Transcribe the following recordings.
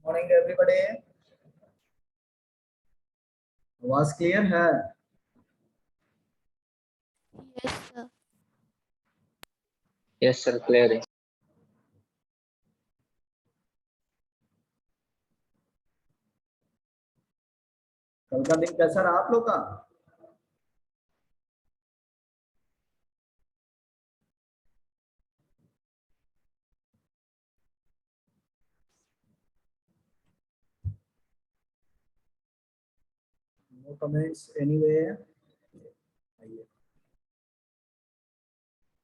Morning everybody. आवाज clear है? Yes, sir. Yes, sir, clear. कल का दिन कैसा रहा आप लोग का? No comments anyway.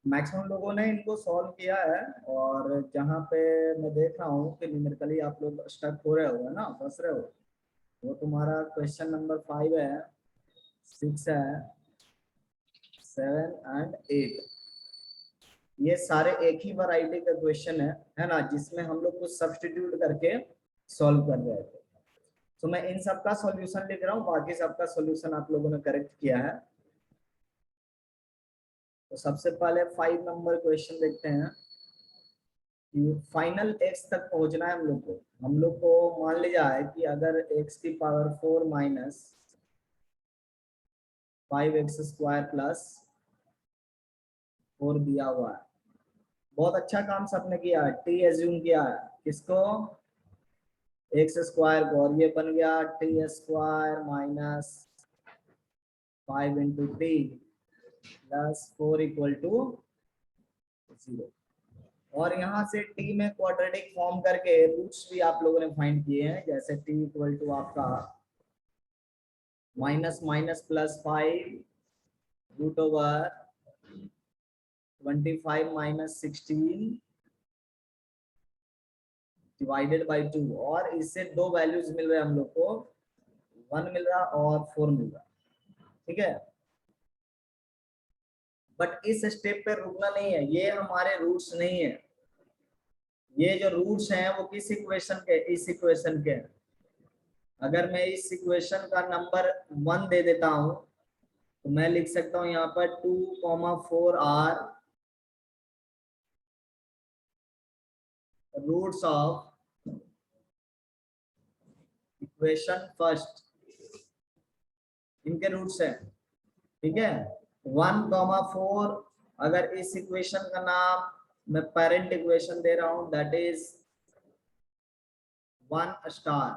मैक्सिमम लोगों ने इनको सॉल्व किया है और जहाँ पे मैं देख रहा हूँ कि न्यूमेरिकली आप लोग स्टक हो रहे हो, है ना, फंस रहे हो, वो तुम्हारा क्वेश्चन नंबर 5 है, 6 है, 7 एंड 8। ये सारे एक ही वैरायटी का क्वेश्चन है ना, जिसमें हम लोग कुछ सब्स्टिट्यूट करके सॉल्व कर रहे थे। तो मैं इन सब का सॉल्यूशन लिख रहा हूँ, बाकी सबका सॉल्यूशन आप लोगों ने करेक्ट किया है। तो सबसे पहले 5 नंबर क्वेश्चन देखते हैं कि फाइनल x तक पहुंचना है हम लोग को मान लिया है कि अगर x की पावर 4 माइनस 5x² प्लस 4 दिया हुआ है। बहुत अच्छा काम सबने किया है, t एज्यूम किया है किसको, x² को, और ये बन गया t² minus 5 into t plus 4 equal to 0। और यहाँ से t में क्वाड्रेटिक फॉर्म करके रूट्स भी आप लोगों ने फाइंड किए हैं, जैसे t इक्वल टू आपका minus minus plus 5 root over 25 minus 16 divided by 2। और इससे दो वैल्यूज मिल रहे हैं हम लोग को, 1 मिल रहा और 4 मिल रहा। ठीक है, बट इस स्टेप पे रुकना नहीं है, ये हमारे रूट्स नहीं है। ये जो रूट्स हैं वो किस इक्वेशन के, इस इक्वेशन के। अगर मैं इस इक्वेशन का नंबर 1 दे देता हूं तो मैं लिख सकता हूं यहाँ पर 2,4 are roots of equation first, इनके रूट्स हैं। ठीक है, 1,4 अगर इस इक्वेशन का नाम मैं पेरेंट इक्वेशन दे रहा हूं, दैट इज 1 स्टार,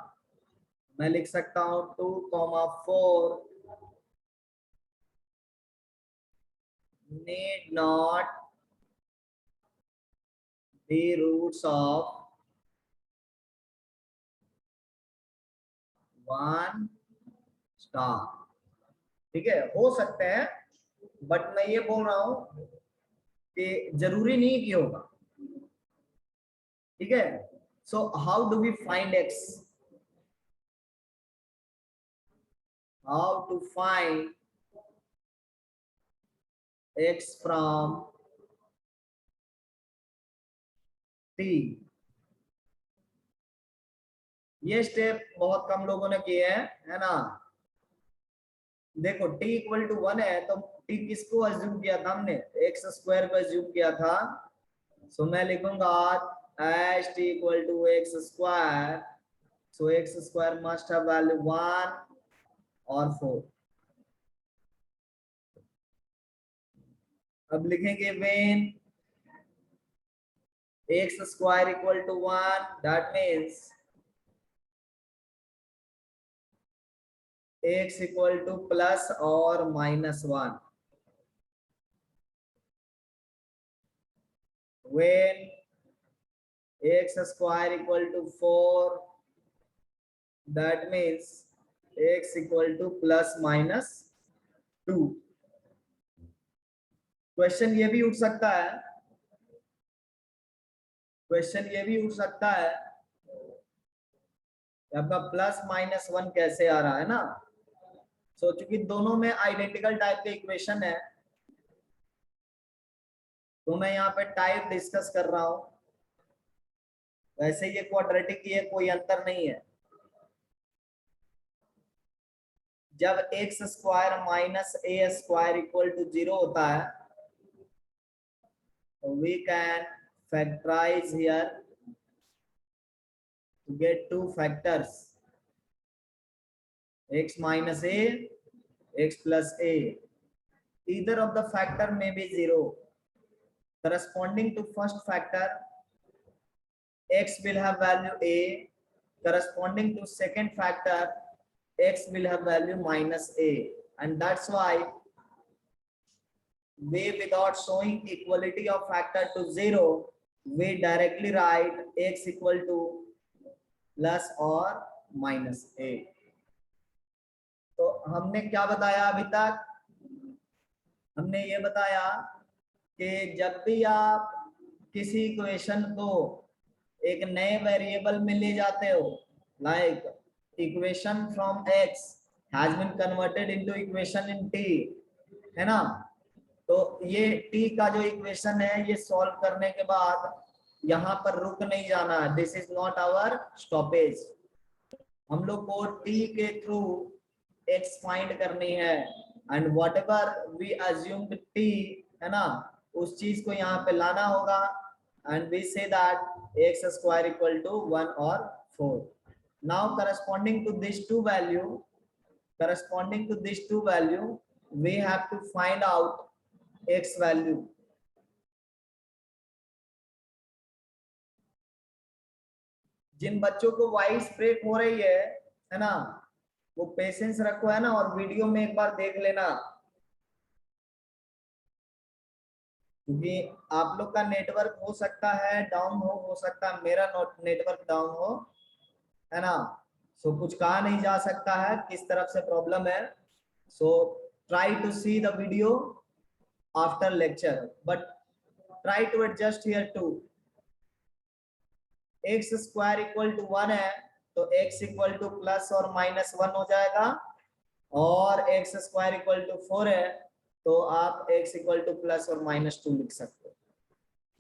मैं लिख सकता हूं 2,4 need not be roots of 1 star. ठीक है, हो सकते हैं, बट मैं ये बोल रहा हूं कि जरूरी नहीं कि होगा। ठीक है, so how do we find x, how to find x from t। ये स्टेप बहुत कम लोगों ने किए हैं, है ना। देखो t इक्वल टू 1 है तो t किसको अज्यूम किया था हमने, x² को अज्यूम किया था। सो मैं लिखूंगा as t equal to x², so x² must have value 1 और 4। अब लिखेंगे when x² equal to 1, that means x equal to plus और minus 1। when x² equal to 4, that means x equal to plus minus 2। Question ये भी उठ सकता है, question ये भी उठ सकता है आपका प्लस माइनस 1 कैसे आ रहा है ना। सो चूंकि दोनों में आइडेंटिकल टाइप के इक्वेशन है तो मैं यहाँ पे टाइप डिस्कस कर रहा हूं। वैसे ये क्वाड्रेटिक की है, कोई अंतर नहीं है। जब x² minus a² equal to 0 होता है तो we can factorize here to get two factors, x minus a, x plus a. Either of the factor may be 0. Corresponding to first factor, x will have value a. Corresponding to second factor, x will have value minus a. And that's why we, without showing equality of factor to 0, we directly write x equal to plus और minus ए। तो हमने क्या बताया अभी तक? हमने ये बताया कि जब भी आप किसी इक्वेशन को एक नए वेरिएबल में ले जाते हो, like equation from x has been converted into equation in t, है ना, तो ये t का जो इक्वेशन है ये सॉल्व करने के बाद यहाँ पर रुक नहीं जाना, this is not our stoppage. हम लोग को t के थ्रू x फाइंड करनी है and whatever we assumed t, है ना, उस चीज को यहाँ पे लाना होगा and we say that x square equal to 1 और 4। Now corresponding to this two value we have to find out x value। जिन बच्चों को वॉइस ब्रेक हो रही है ना, वो पेशेंस रखो, है ना, और वीडियो में एक बार देख लेना, क्योंकि आप लोग का नेटवर्क हो सकता है डाउन हो सकता है मेरा नेटवर्क डाउन हो, है ना, सो कुछ कहा नहीं जा सकता है किस तरफ से प्रॉब्लम है। So try to see the video after lecture, but try to adjust here too. X square equal to 1 है तो x इक्वल टू प्लस और माइनस 1 हो जाएगा, और एक्स स्क्वायर इक्वल टू 4 है तो आप x इक्वल टू प्लस और माइनस 2 लिख सकते हो।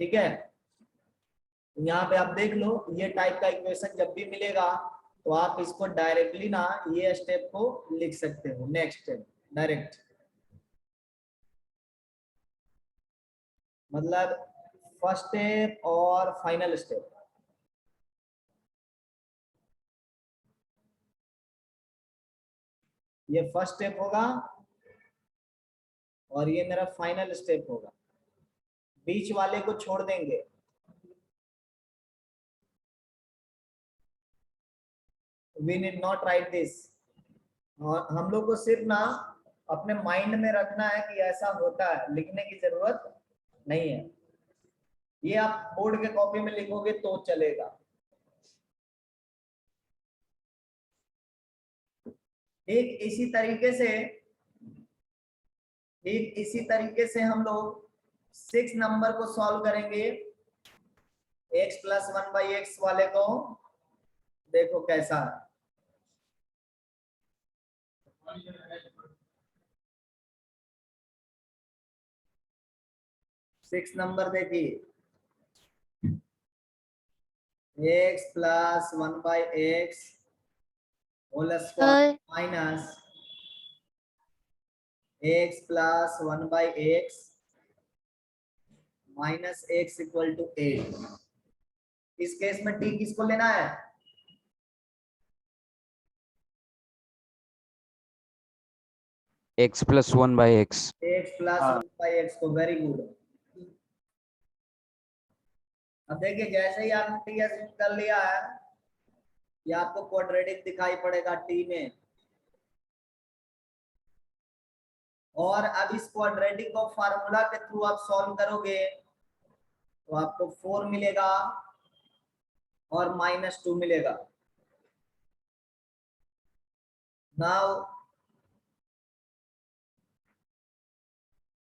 ठीक है, यहाँ पे आप देख लो, ये टाइप का इक्वेशन जब भी मिलेगा तो आप इसको डायरेक्टली ना ये स्टेप को लिख सकते हो, नेक्स्ट स्टेप डायरेक्ट, मतलब फर्स्ट स्टेप और फाइनल स्टेप। ये फर्स्ट स्टेप होगा और ये मेरा फाइनल स्टेप होगा, बीच वाले को छोड़ देंगे। We need not write this। हम लोग को सिर्फ ना अपने माइंड में रखना है कि ऐसा होता है, लिखने की जरूरत नहीं है। ये आप बोर्ड के कॉपी में लिखोगे तो चलेगा। ठीक इसी तरीके से हम लोग 6 नंबर को सॉल्व करेंगे, x प्लस 1/x वाले को। देखो कैसा है, 6 नंबर देखिए, x plus 1/x whole square minus x plus 1/x minus x equal to 8। इस केस में t किसको लेना है? x plus 1/x। x plus 1/x को, वेरी गुड। अब देखिए जैसे ही आपने टी अज्यूम कर लिया है, ये आपको क्वाड्रेटिक दिखाई पड़ेगा टी में, और अब इस क्वाड्रेटिक को फार्मूला के थ्रू आप सॉल्व करोगे तो आपको 4 मिलेगा और -2 मिलेगा। Now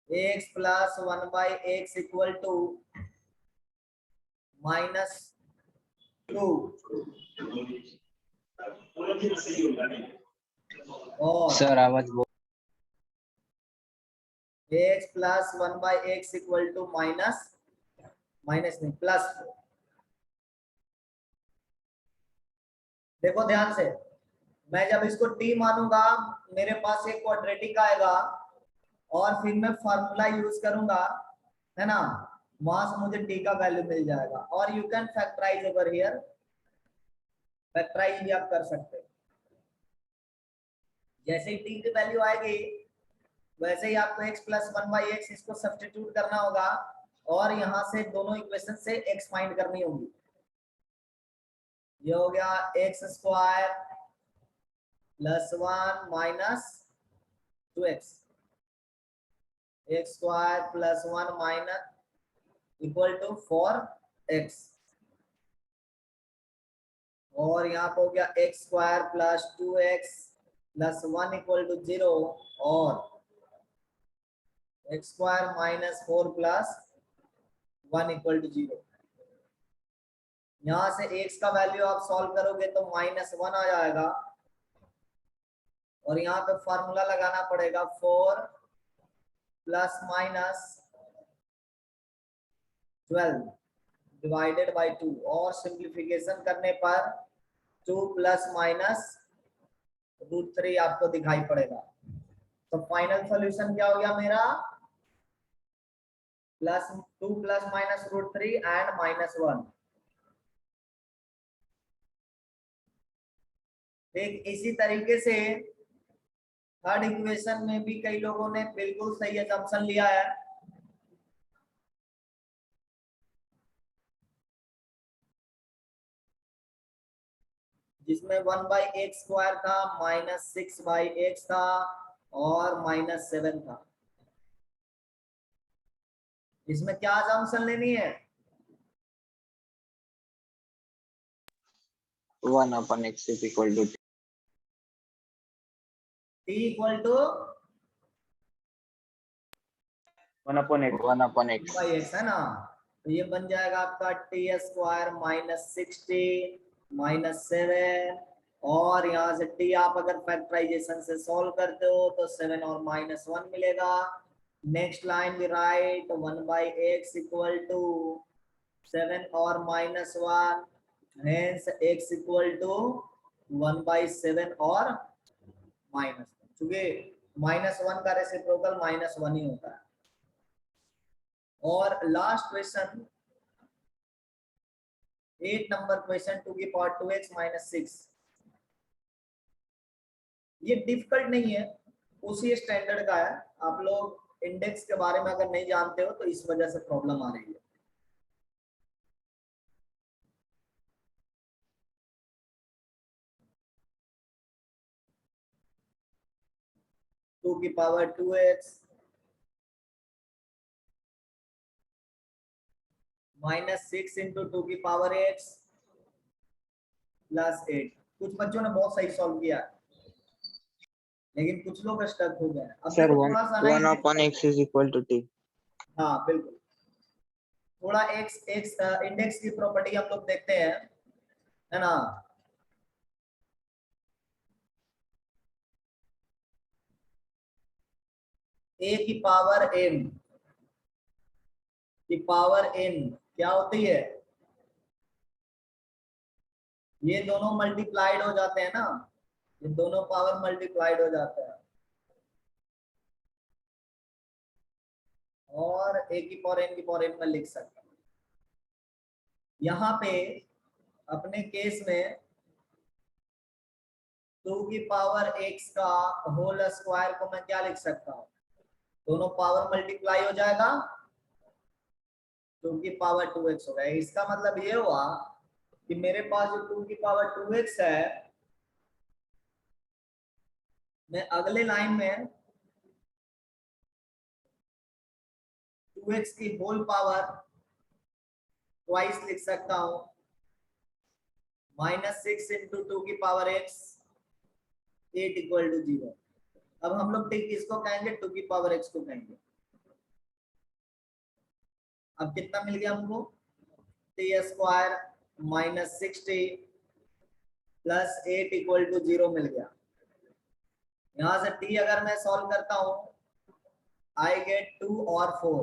x plus 1/x equal to -2 और सर आवाज x plus 1/x equal to minus नहीं प्लस। देखो ध्यान से, मैं जब इसको t मानूंगा मेरे पास एक क्वाड्रेटिक आएगा और फिर मैं फार्मूला यूज करूंगा, है ना, वहां से मुझे t का वैल्यू मिल जाएगा। और you can factorize over here, factorize भी आप कर सकते हो। जैसे ही टी की वैल्यू आएगी वैसे ही आपको x प्लस 1/x इसको सब्स्टिट्यूट करना होगा और यहां से दोनों इक्वेशन से x फाइंड करनी होगी। ये हो गया x square plus 1 minus 2x, x square plus 1 minus equal to 4x, और यहाँ पे हो गया x square plus 2x plus 1 equal to 0 और x square minus 4 plus 1 equal to 0। यहाँ से x का वैल्यू आप सॉल्व करोगे तो -1 आ जाएगा और यहाँ पे फॉर्मूला लगाना पड़ेगा 4 प्लस माइनस 12 डिवाइडेड बाई 2 और सिंप्लीफिकेशन करने पर 2 प्लस माइनस √3 आपको दिखाई पड़ेगा। तो फाइनल सॉल्यूशन क्या हो गया मेरा +2 प्लस माइनस √3 एंड -1। ठीक इसी तरीके से थर्ड इक्वेशन में भी कई लोगों ने बिल्कुल सही असम्पशन लिया है। जिसमें 1/x² था, -6/x था और -7 था। इसमें क्या असम्पशन लेनी है? 1/x is equal to t equal to 1/x 1/x है ना। तो ये बन जाएगा आपका t² -60 -7 और यहाँ से t आप अगर फैक्टराइजेशन से सॉल्व करते हो तो 7 और -1 मिलेगा। नेक्स्ट लाइन भी राइट 1/x इक्वल टू 7 और -1 हेंस x इक्वल टू 1/7 और -1, क्योंकि -1 का रेसिप्रोकल -1 ही होता है। और लास्ट क्वेश्चन 8 नंबर क्वेश्चन 2 की पावर 2x - 6। ये डिफिकल्ट नहीं है, उसी स्टैंडर्ड का है। आप लोग इंडेक्स के बारे में अगर नहीं जानते हो तो इस वजह से प्रॉब्लम आ रही है। टू की पावर 2x -6 इंटू 2 की पावर x प्लस 8। कुछ बच्चों ने बहुत सही सॉल्व किया लेकिन कुछ लोग स्टक हो गए। अब sir देखो 1 थोड़ा सा ना 1/x is equal to t। हाँ बिल्कुल, थोड़ा एक्स एक्स इंडेक्स की प्रॉपर्टी हम लोग देखते हैं, है ना। a की पावर m की पावर n क्या होती है? ये दोनों मल्टीप्लाइड हो जाते हैं ना, ये दोनों पावर मल्टीप्लाइड हो जाते हैं और a की पावर n की पावर m में लिख सकते हैं। यहाँ पे अपने केस में 2 की पावर x का होल स्क्वायर को मैं क्या लिख सकता हूँ? दोनों पावर मल्टीप्लाई हो जाएगा, 2 की पावर 2x हो गया। इसका मतलब ये हुआ कि मेरे पास जो 2 की पावर 2x है, मैं अगले लाइन में 2x की होल पावर ट्वाइस लिख सकता हूँ, -6 इंटू 2 की पावर x 8 इक्वल टू 0। अब हम लोग ठीक किसको कहेंगे? 2 की पावर x को कहेंगे। अब कितना मिल गया हमको? t² -60 प्लस 8 इक्वल टू 0 मिल गया। यहां से t अगर मैं सॉल्व करता हूं आई गेट 2 और 4।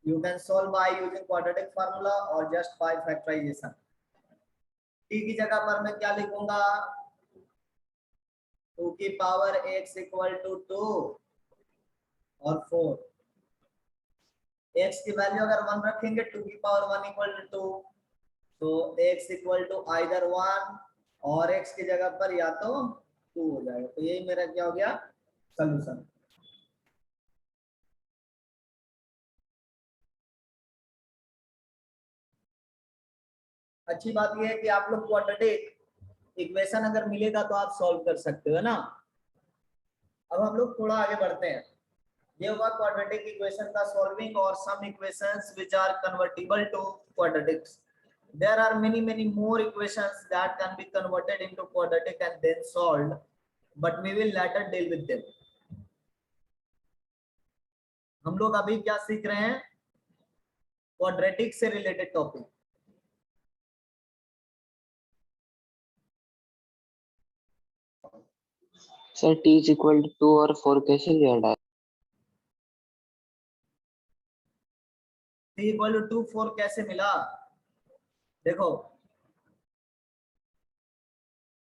You can solve by using quadratic formula or just by factorization। t की जगह पर मैं क्या लिखूंगा? 2 की पावर x इक्वल टू 2 और 4। x की वैल्यू अगर 1 रखेंगे 2 की पावर 1 इक्वल टू 2, तो x इक्वल टू आइदर 1 और x की जगह पर या तो 2 हो जाएगा। तो यही मेरा क्या हो गया सोल्यूशन। अच्छी बात यह है कि आप लोग क्वाड्रेटिक इक्वेशन अगर मिलेगा तो आप सॉल्व कर सकते हो ना। अब हम लोग थोड़ा आगे बढ़ते हैं। ये होगा क्वाड्रेटिक इक्वेशन का सॉल्विंग और some equations which are convertible to quadratics. There are many more equations that can be converted into quadratic and then solved, but we will later deal with them. हम लोग अभी क्या सीख रहे हैं? Quadratic से related topic. Sir t is equal to 2 और 4 कैसे लिया डायरेक्ट? t इक्वल टू 2 4 कैसे मिला? देखो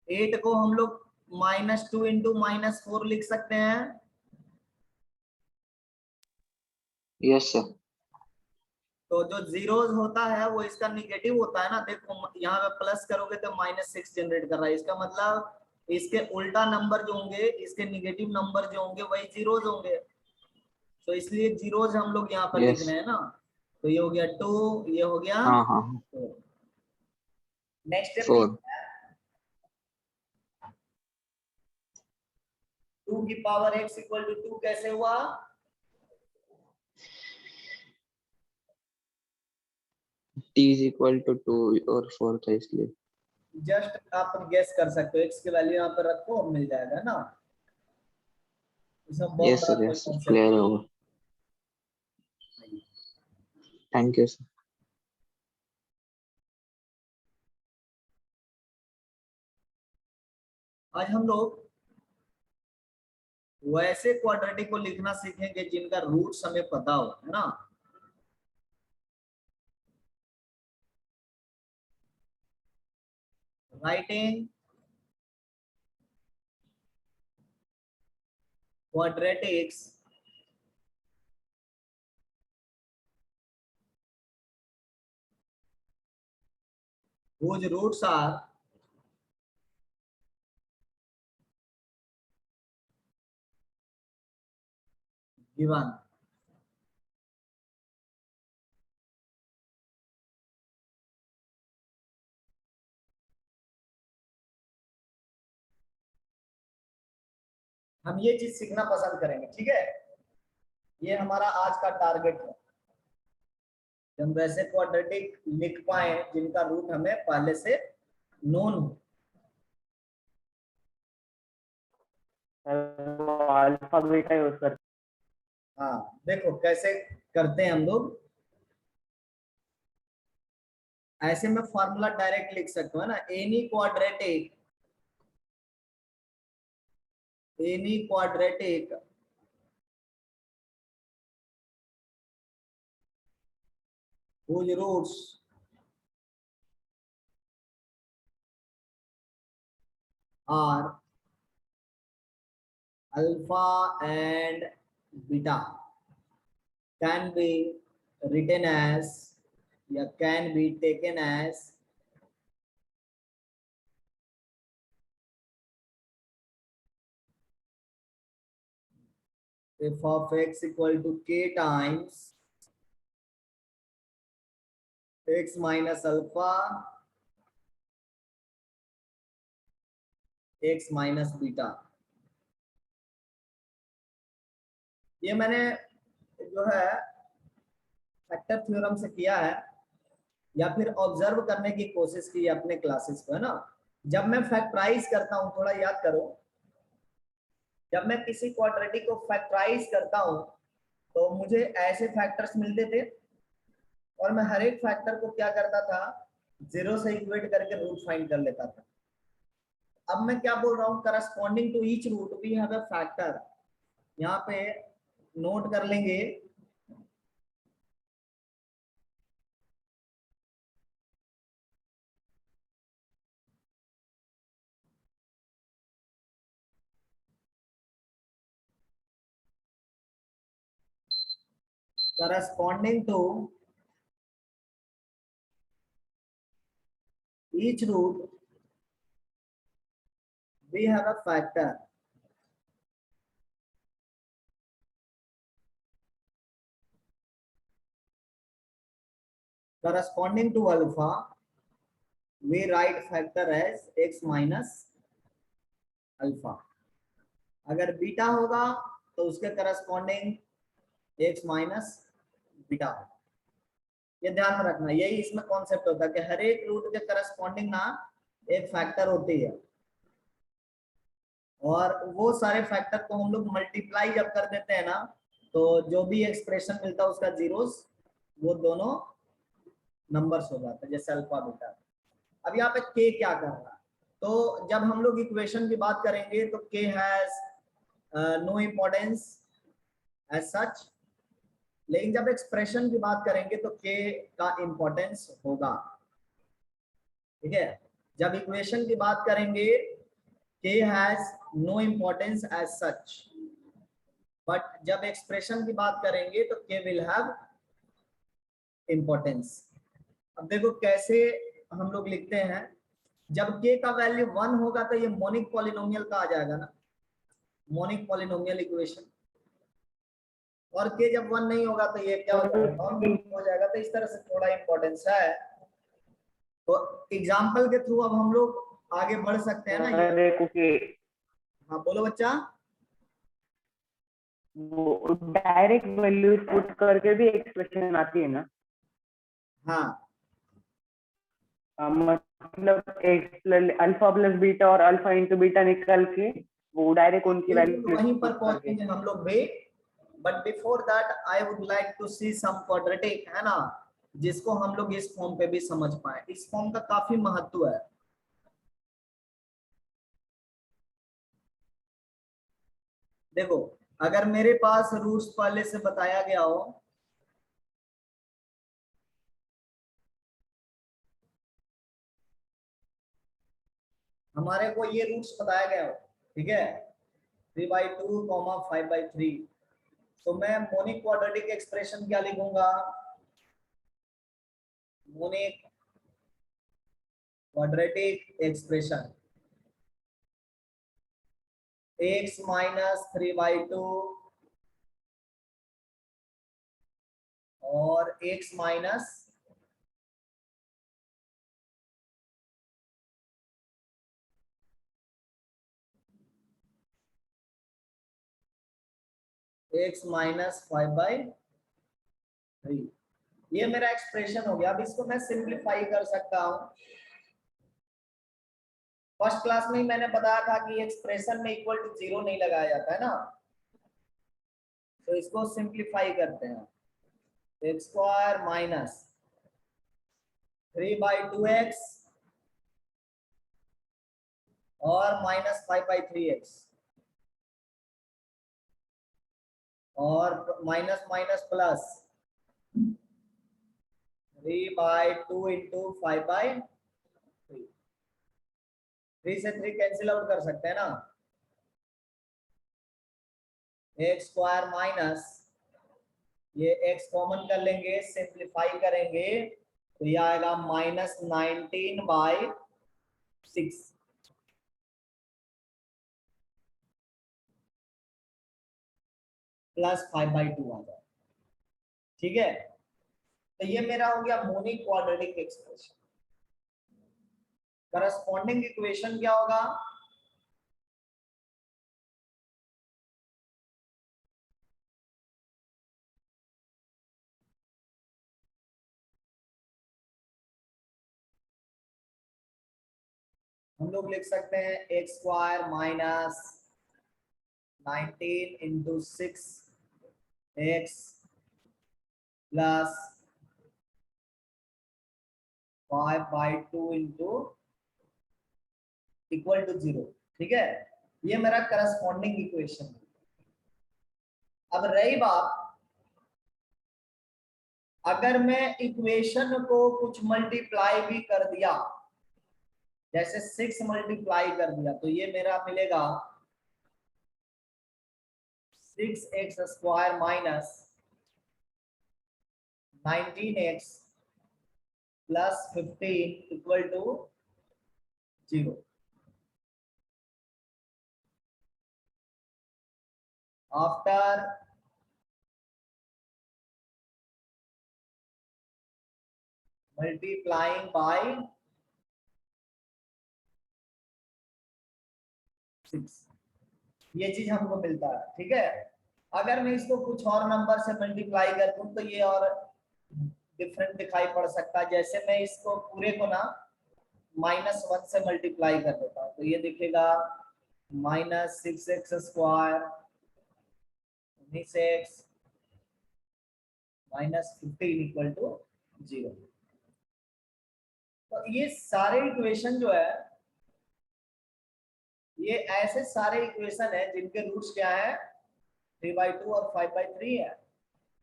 8 को हम लोग -2 इंटू -4 लिख सकते हैं। Yes sir. तो जो जीरोस होता है वो इसका निगेटिव होता है ना। देखो यहाँ पे प्लस करोगे तो -6 जनरेट कर रहा है। इसका मतलब इसके उल्टा नंबर जो होंगे, इसके निगेटिव नंबर जो होंगे वही जीरोस होंगे। तो इसलिए जीरोस हम लोग यहाँ पर लिख यस। रहे हैं ना। तो ये हो गया 2, ये हो गया हाँ हाँ 4। Next step 4। 2 की पावर x इक्वल टू 2 कैसे हुआ? t is equal to 2 और 4 था इसलिए। जस्ट आप गेस कर सकते हो, x की वैल्यू यहाँ पर रखो और मिल जाएगा ना। इसमें बहुत बड़ा कोई यस सर कॉन्सेप्ट क्लियर होगा। नहीं। Thank you sir. आज हम लोग वैसे क्वाड्रेटिक को लिखना सीखेंगे जिनका रूट्स हमें पता हो, है ना। Writing quadratics whose roots are given। हम ये चीज सीखना पसंद करेंगे, ठीक है। ये हमारा आज का टारगेट है, हम वैसे क्वाड्रेटिक लिख पाए जिनका रूट हमें पहले से नोन हो। अल्फा बीटा यूज कर। हाँ देखो कैसे करते हैं हम लोग। ऐसे में फॉर्मूला डायरेक्ट लिख सकते हो ना। Any quadratic whose roots are alpha and beta can be written as या can be taken as f of x equal to k times x minus alpha x minus beta। ये मैंने जो है factor theorem से किया है या फिर ऑब्जर्व करने की कोशिश की है अपने क्लासेस को, है ना। जब मैं फैक्टराइज करता हूं, थोड़ा याद करो, जब मैं किसी क्वाड्रेटिक को फैक्टराइज करता हूं तो मुझे ऐसे फैक्टर्स मिलते थे और मैं हर एक फैक्टर को क्या करता था, जीरो से इक्वेट करके रूट फाइंड कर लेता था। अब मैं क्या बोल रहा हूँ, corresponding to each root we have a factor. यहाँ पे नोट कर लेंगे corresponding to each root we have a factor corresponding to alpha. We write factor as x minus alpha. अगर बीटा होगा तो उसके करस्पॉन्डिंग x माइनस बीटा होगा. ये ध्यान में रखना, यही इसमें कॉन्सेप्ट होता है कि हर एक रूट के करस्पॉन्डिंग ना एक फैक्टर होती है, और वो सारे फैक्टर को हम लोग मल्टीप्लाई जब कर देते हैं ना, तो जो भी एक्सप्रेशन मिलता है उसका जीरोस वो दोनों नंबर्स हो जाते हैं, जैसे अल्फा बीटा. अब यहाँ पे k क्या कर रहा है, तो जब हम लोग इक्वेशन की बात करेंगे तो k has no importance as such, लेकिन जब एक्सप्रेशन की बात करेंगे तो k का इम्पोर्टेंस होगा. ठीक है, जब इक्वेशन की बात करेंगे k has no importance as such, but जब एक्सप्रेशन की बात करेंगे तो k विल हैव इम्पोर्टेंस. अब देखो कैसे हम लोग लिखते हैं, जब k का वैल्यू 1 होगा तो ये मोनिक पॉलिनोमियल का आ जाएगा ना, मोनिक पॉलिनोमियल इक्वेशन, और k जब 1 नहीं होगा तो ये क्या हो जाएगा, नॉन मोनिक हो जाएगा. तो इस तरह से थोड़ा इंपॉर्टेंस है. तो एग्जांपल के थ्रू अब हम लोग आगे बढ़ सकते हैं ना. हाँ बोलो बच्चा. वो डायरेक्ट वैल्यू पुट करके भी एक्सप्रेशन आती है ना. हाँ मतलब अल्फा प्लस बीटा और अल्फा इंटू बीटा निकल के वो डायरेक्ट उनकी वैल्यू वहीं पर पहुंचेंगे हम लोग भी, but before that I would like to see some quadratic, है ना, जिसको हम लोग इस फॉर्म पे भी समझ पाए. इस फॉर्म का काफी महत्व है. देखो अगर मेरे पास रूट्स पहले से बताया गया हो, हमारे को ये रूट्स बताया गया हो, ठीक है, 3/2, 5/3, तो मैं मोनिक क्वाड्रेटिक एक्सप्रेशन क्या लिखूंगा, monic quadratic expression x minus 3/2 और x माइनस x माइनस 5/3. ये मेरा एक्सप्रेशन हो गया. अब इसको मैं सिंप्लीफाई कर सकता हूं. फर्स्ट क्लास में ही मैंने बताया था कि एक्सप्रेशन में इक्वल टू 0 नहीं लगाया जाता है ना, तो इसको सिंप्लीफाई करते हैं. एक्स स्क्वायर माइनस 3/2x और माइनस 5/3x और माइनस माइनस प्लस 3/2 इंटू 5/3. 3 से 3 कैंसिल आउट कर सकते हैं ना. एक्स स्क्वायर माइनस ये x कॉमन कर लेंगे, सिंप्लीफाई करेंगे तो ये आएगा -19/6 प्लस 5/2 आ जाए. ठीक है, तो ये मेरा हो गया monic quadratic expression. Corresponding equation क्या होगा, हम लोग लिख सकते हैं x square minus 19 into 6 x plus 5/2 into equal to 0. ठीक है, ये मेरा करस्पॉन्डिंग इक्वेशन है. अब रही बात, अगर मैं इक्वेशन को कुछ मल्टीप्लाई भी कर दिया, जैसे 6 मल्टीप्लाई कर दिया, तो ये मेरा मिलेगा 6x स्क्वायर minus 19x plus 15 equal to 0. After multiplying by 6, ये चीज हमको मिलता है। ठीक है, अगर मैं इसको कुछ और नंबर से मल्टीप्लाई कर दूं तो ये और डिफरेंट दिखाई पड़ सकता है। जैसे मैं इसको पूरे को ना -1 से मल्टीप्लाई कर देता हूँ तो ये दिखेगा -6x square 19x -15 equal to 0। तो ये सारे इक्वेशन जो है, ये ऐसे सारे इक्वेशन है जिनके रूट्स क्या है, 3/2 और 5/3 है।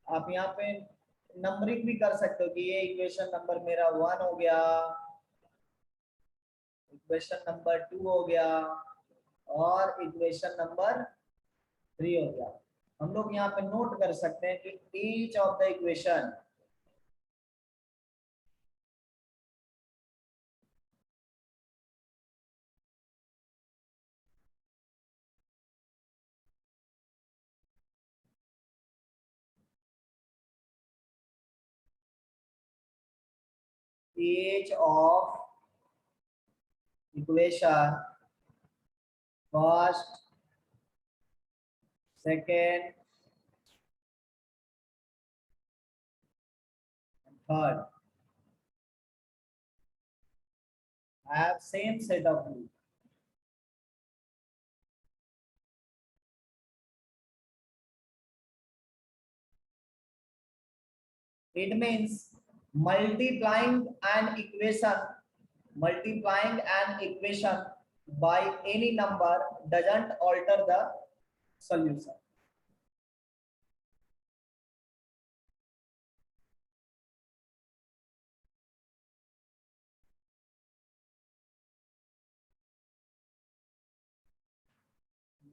आप यहाँ पे नंबरिंग भी कर सकते हो कि ये इक्वेशन नंबर मेरा 1 हो गया, इक्वेशन नंबर 2 हो गया और इक्वेशन नंबर 3 हो गया। हम लोग यहाँ पे नोट कर सकते हैं कि each of the equation each of equation first, second and third have same set of roots. It means multiplying an equation by any number doesn't alter the solution.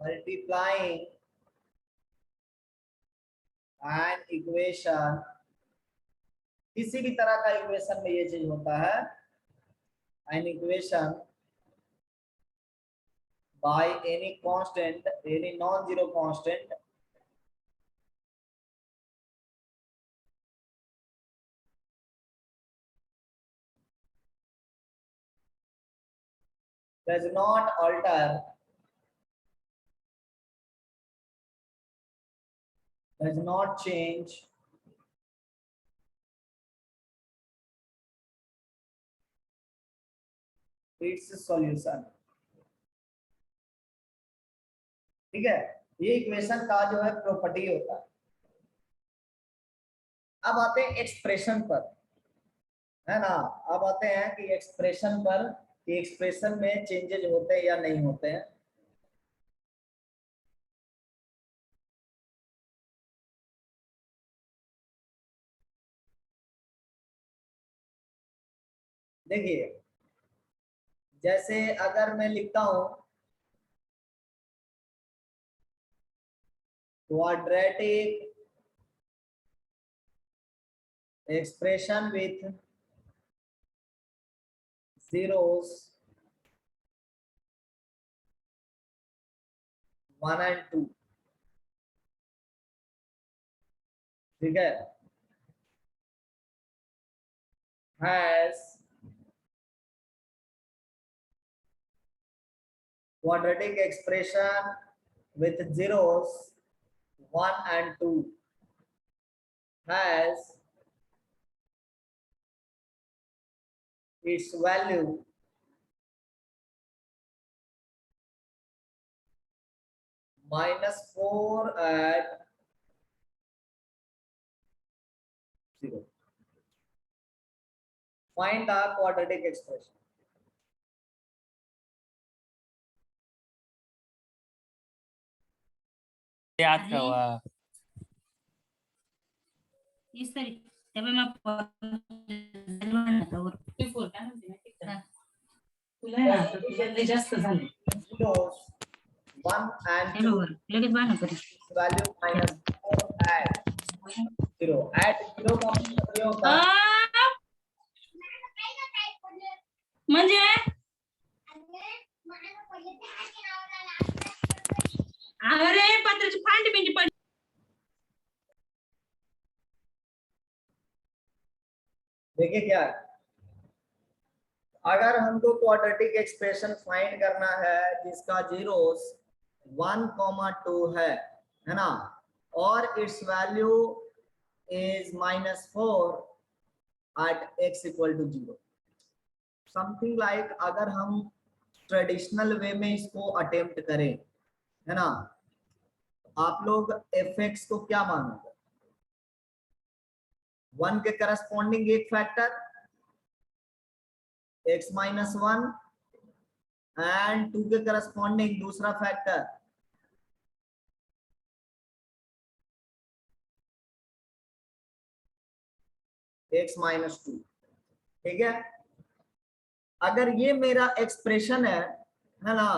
Multiplying an equation, किसी भी तरह का equation में ये चीज होता है, an equation by any constant, any non-zero constant does not alter, does not change its solution. ठीक है, ये इक्वेशन का जो है प्रॉपर्टी होता है। अब आते हैं एक्सप्रेशन पर, है ना। अब आते हैं कि एक्सप्रेशन पर, कि एक्सप्रेशन में चेंजेस होते हैं या नहीं होते हैं। देखिए, जैसे अगर मैं लिखता हूं quadratic expression with zeros 1 and 2, ठीक है, has quadratic expression with zeros 1 and 2 has its value -4 at 0. Find the quadratic expression. याद का हुआ इस तरीके तब मैं तुला जास्त झाले Zeros 1 and 2 बरोबर लगेच बाण करी value -4 at 0. At 0 का मतलब ये होता है म्हणजे देखिए क्या है, अगर हमको क्वाड्रेटिक एक्सप्रेशन फाइंड करना है जिसका जीरोस 1,2 है ना, और its value is -4 at x equal to 0, something like अगर हम ट्रेडिशनल वे में इसको अटेम्प्ट करें, है ना, आप लोग fx को क्या मानोगे? 1 के करस्पॉन्डिंग एक फैक्टर x -1 एंड 2 के करस्पॉन्डिंग दूसरा फैक्टर x -2, ठीक है। अगर ये मेरा एक्सप्रेशन है ना,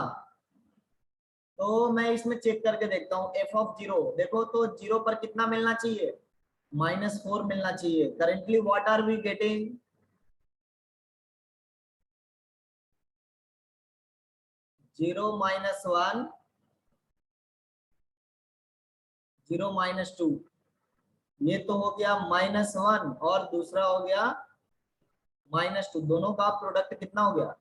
तो मैं इसमें चेक करके देखता हूँ f ऑफ 0, देखो तो 0 पर कितना मिलना चाहिए? -4 मिलना चाहिए। Currently what are we getting? 0 -1 0 -2, ये तो हो गया -1 और दूसरा हो गया -2, दोनों का प्रोडक्ट कितना हो गया?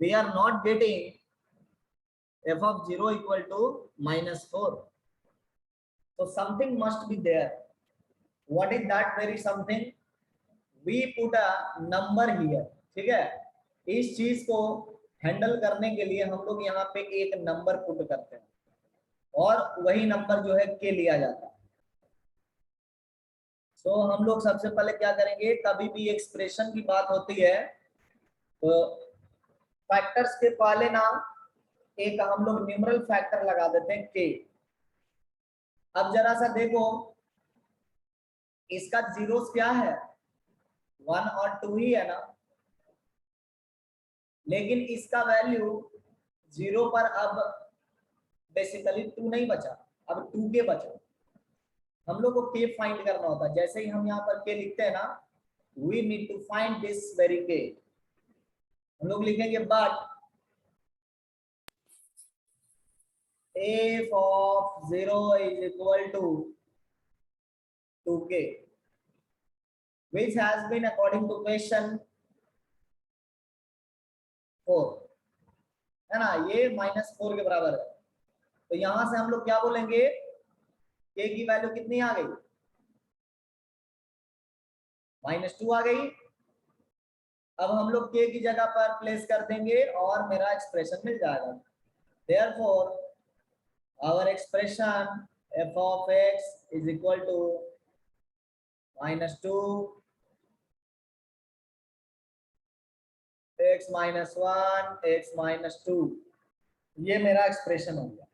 We are not getting f of 0 equal to -4, so something must be there. What is that very something? We put a number here, ठीक है। इस चीज को हैंडल करने के लिए हम लोग यहाँ पे एक नंबर पुट करते हैं और वही नंबर जो है के लिया जाता है। तो हम लोग सबसे पहले क्या करेंगे, कभी भी एक्सप्रेशन की बात होती है तो फैक्टर्स के पहले ना एक हम लोग न्यूमरल फैक्टर लगा देते हैं के। अब जरा सा देखो, इसका जीरोस क्या है? 1 और 2 ही है ना, लेकिन इसका वैल्यू 0 पर अब बेसिकली 2 नहीं बचा, अब 2 के बचा। हम लोग को के फाइंड करना होता है। जैसे ही हम यहाँ पर के लिखते हैं ना, we need to find this very k. हम लोग लिखेंगे but f of 0 is equal to 2k, which has been according to question 4, है ना, ये -4 के बराबर है। तो यहां से हम लोग क्या बोलेंगे, k की वैल्यू कितनी आ गई? -2 आ गई। अब हम लोग k की जगह पर प्लेस कर देंगे और मेरा एक्सप्रेशन मिल जाएगा। Therefore, our expression f of x is equal to -2 x -1 x -2, ये मेरा एक्सप्रेशन हो गया।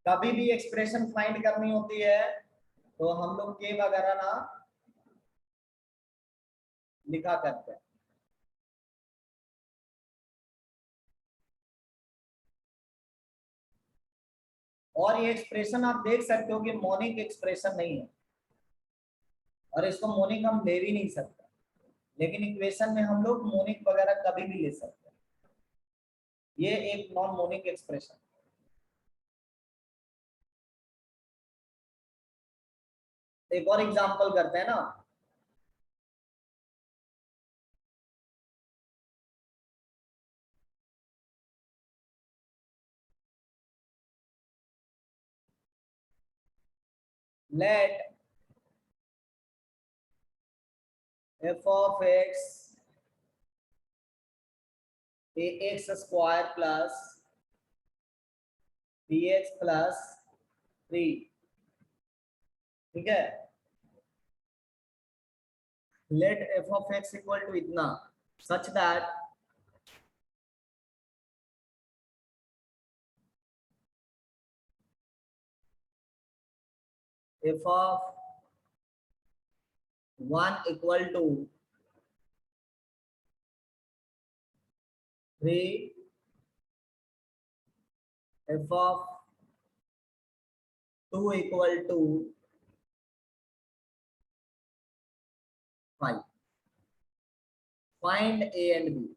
कभी भी एक्सप्रेशन फाइंड करनी होती है तो हम लोग के वगैरह ना लिखा करते हैं। और ये एक्सप्रेशन आप देख सकते हो कि मोनिक एक्सप्रेशन नहीं है और इसको मोनिक हम ले भी नहीं सकते, लेकिन इक्वेशन में हम लोग मोनिक वगैरह कभी भी ले सकते हैं। ये एक नॉन मोनिक एक्सप्रेशन। एक और एग्जांपल करते हैं ना, let f of x ax square plus bx plus 3, ठीक है। let f of x equal to इतना, such that f of 1 equal to 3, f of 2 equal to 5. Find a and b.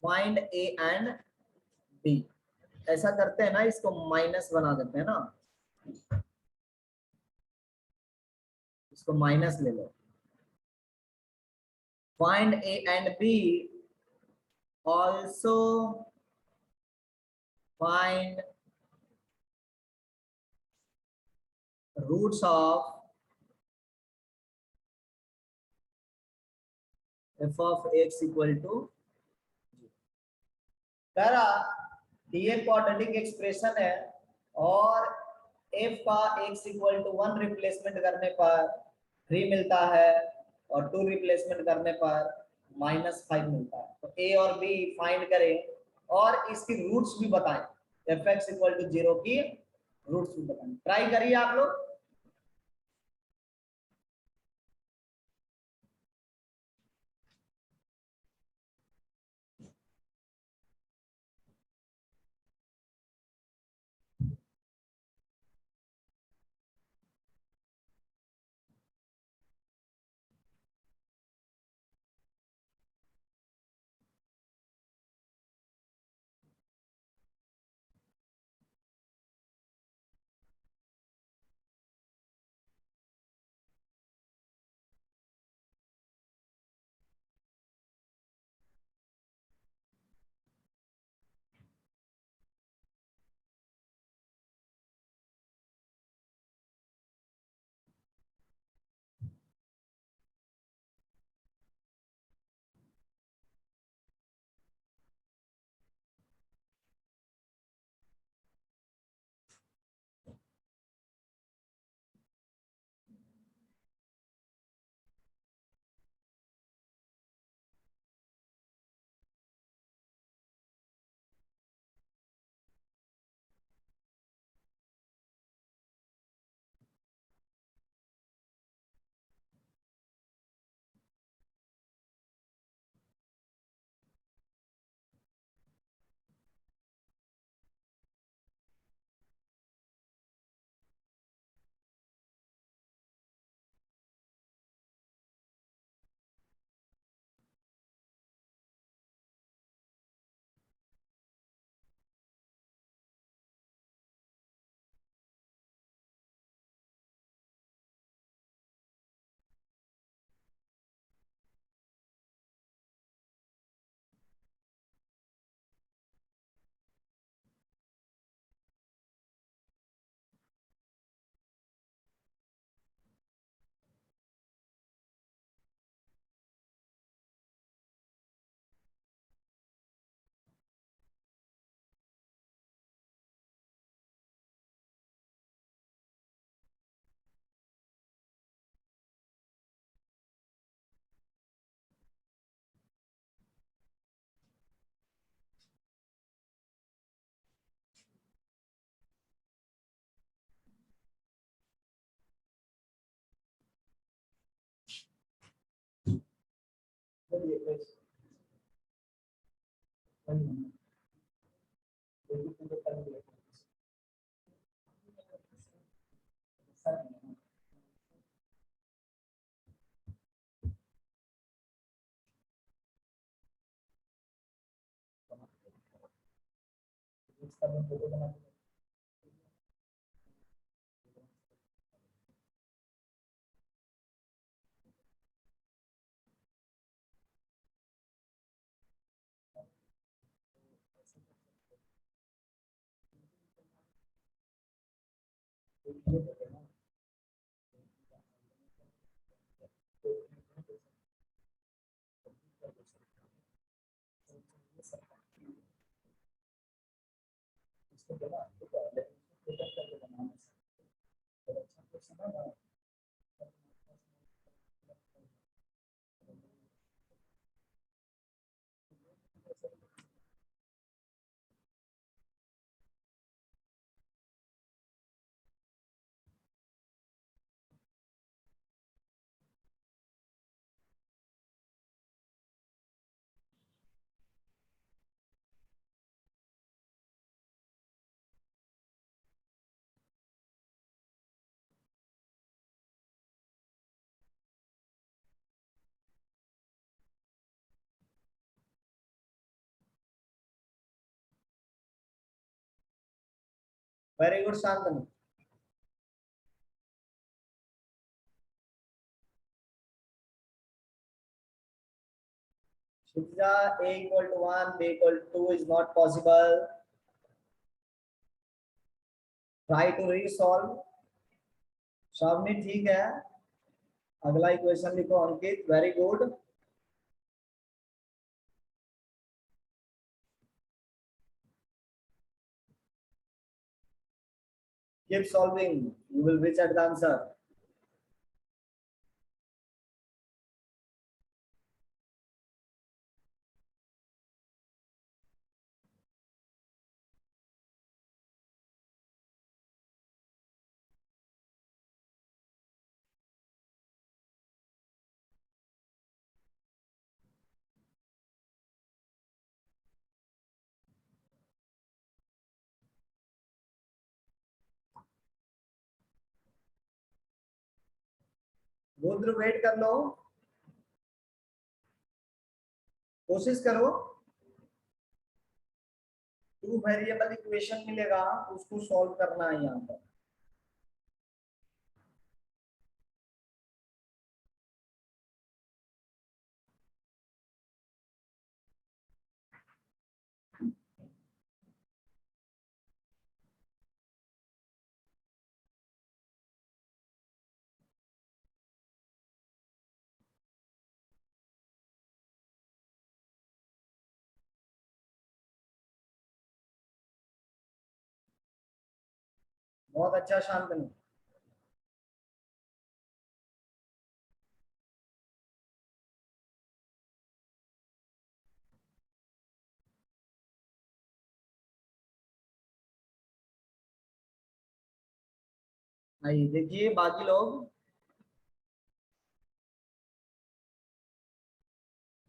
Find A and B. ऐसा करते हैं ना, इसको minus बना देते हैं ना, इसको माइनस ले लो। Find A and b also find roots of f of x equal to, कह रहा कि ये क्वाड्रेटिक एक्सप्रेशन है और f का x इक्वल टू 1 रिप्लेसमेंट करने पर 3 मिलता है और 2 रिप्लेसमेंट करने पर -5 मिलता है। तो a और b फाइंड करें और इसकी रूट्स भी बताएं, एफ एक्स इक्वल टू 0 की रूट्स भी बताएं। ट्राई करिए आप लोग। Very good Shantanu. शिक्षा a equal to 1 b equal to 2 is not possible. Try to resolve. Shravani ठीक है, अगला इक्वेशन लिखो Ankit, very good. Keep solving, you will reach at the answer. Rudra wait कर लो, कोशिश करो। 2 वेरिएबल इक्वेशन मिलेगा, उसको सॉल्व करना है यहाँ पर। बहुत अच्छा शांतनु। आइए देखिए बाकी लोग,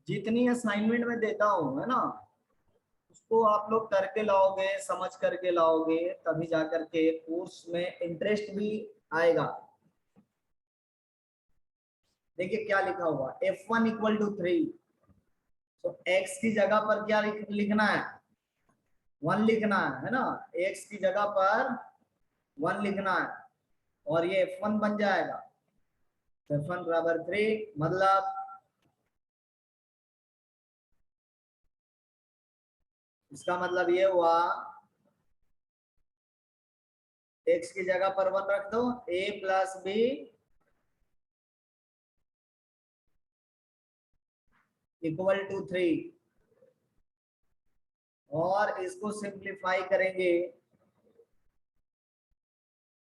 जितनी असाइनमेंट में देता हूं है ना, उसको आप लोग करके लाओगे, समझ करके लाओगे, तभी जाकर के कोर्स में इंटरेस्ट भी आएगा। देखिए क्या लिखा हुआ, f1 इक्वल टू 3। तो x की जगह पर क्या लिखना है, 1 लिखना है ना, x की जगह पर 1 लिखना है और ये f1 बन जाएगा। f1 बराबर 3, मतलब इसका मतलब ये हुआ x की जगह पर 1 रख दो, a plus b equal to 3 और इसको सिंप्लीफाई करेंगे,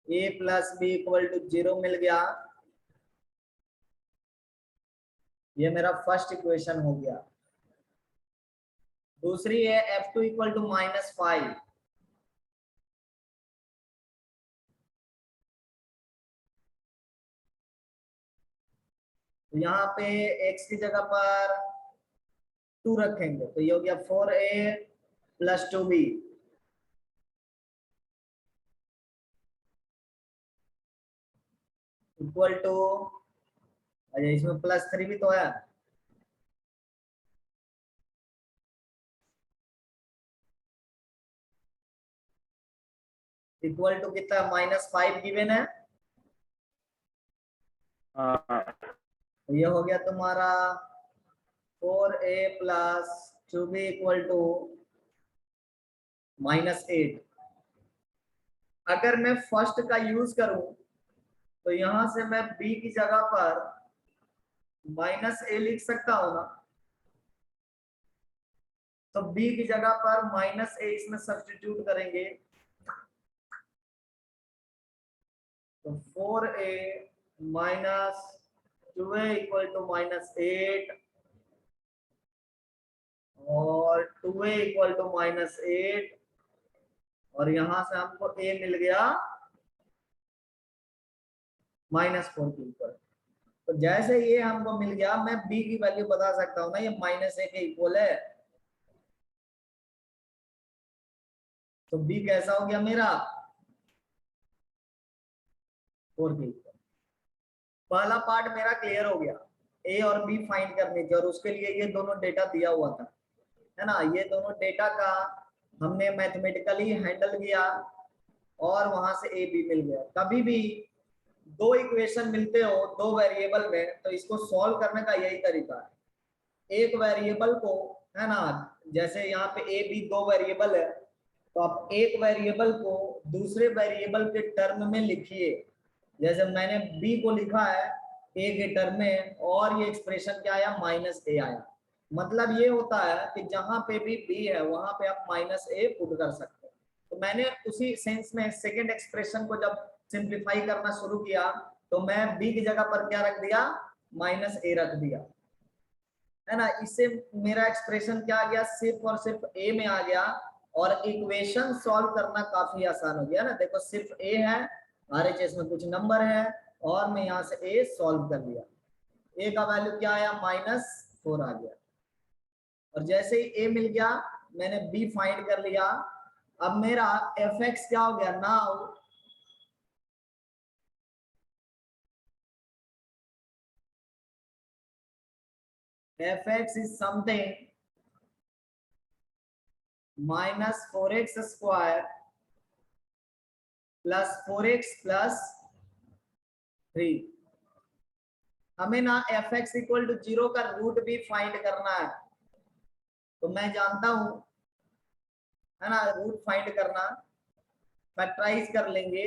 a plus B equal to 0 मिल गया। ये मेरा फर्स्ट इक्वेशन हो गया। दूसरी है f2 इक्वल टू -5। तो यहाँ पे x की जगह पर 2 रखेंगे, तो ये हो गया 4a plus 2b equal to, अरे इसमें +3 भी तो है, इक्वल टू कितना, -5 गिवन है। तो ये हो गया तुम्हारा 4a plus 2b equal to -8। अगर मैं फर्स्ट का यूज करूं तो यहां से मैं b की जगह पर -a लिख सकता हूं ना, तो b की जगह पर -a इसमें सब्स्टिट्यूट करेंगे, तो 4a minus 2a equal to -8 और 2a इक्वल टू -8 और यहां से हमको a मिल गया -4 के ऊपर। तो जैसे ये हमको मिल गया, मैं b की वैल्यू बता सकता हूं ना, ये -a के इक्वल है। तो b कैसा हो गया मेरा, 4 के इक्वल। पहला पार्ट मेरा क्लियर हो गया, a और b फाइंड करनी थी और उसके लिए ये दोनों डेटा दिया हुआ था, है ना। ये दोनों डेटा का हमने मैथमेटिकली हैंडल किया और वहां से ए बी मिल गया। कभी भी दो इक्वेशन मिलते हो दो वेरिएबल में तो इसको सॉल्व करने का यही तरीका है। एक वेरिएबल को, है ना, जैसे यहाँ पे ए बी दो वेरिएबल है, तो आप एक वेरिएबल को दूसरे वेरिएबल के टर्म में लिखिए। जैसे मैंने बी को लिखा है ए के टर्म में, और ये एक्सप्रेशन क्या आया, माइनस ए आया। मतलब ये होता है कि जहां पे भी बी है वहां पे आप माइनस ए पुट कर सकते हो। तो मैंने उसी सेंस में सेकेंड एक्सप्रेशन को जब सिंप्लीफाई करना शुरू किया तो मैं बी की जगह पर क्या रख दिया, माइनस ए रख दिया, है ना। इससे मेरा एक्सप्रेशन क्या आ गया, सिर्फ और सिर्फ ए में आ गया, और इक्वेशन सॉल्व करना काफी आसान हो गया ना। देखो सिर्फ ए है, RHS में कुछ नंबर है, और मैं यहाँ से ए सॉल्व कर दिया। ए का वैल्यू क्या आया, -4 आ गया। और जैसे ही ए मिल गया मैंने बी फाइंड कर लिया। अब मेरा fx क्या हो गया, now fx is something -4x square plus 4x plus 3। हमें ना fx इक्वल टू 0 का रूट भी फाइंड करना है। तो मैं जानता हूं, है ना, रूट फाइंड करना, फैक्टराइज कर लेंगे।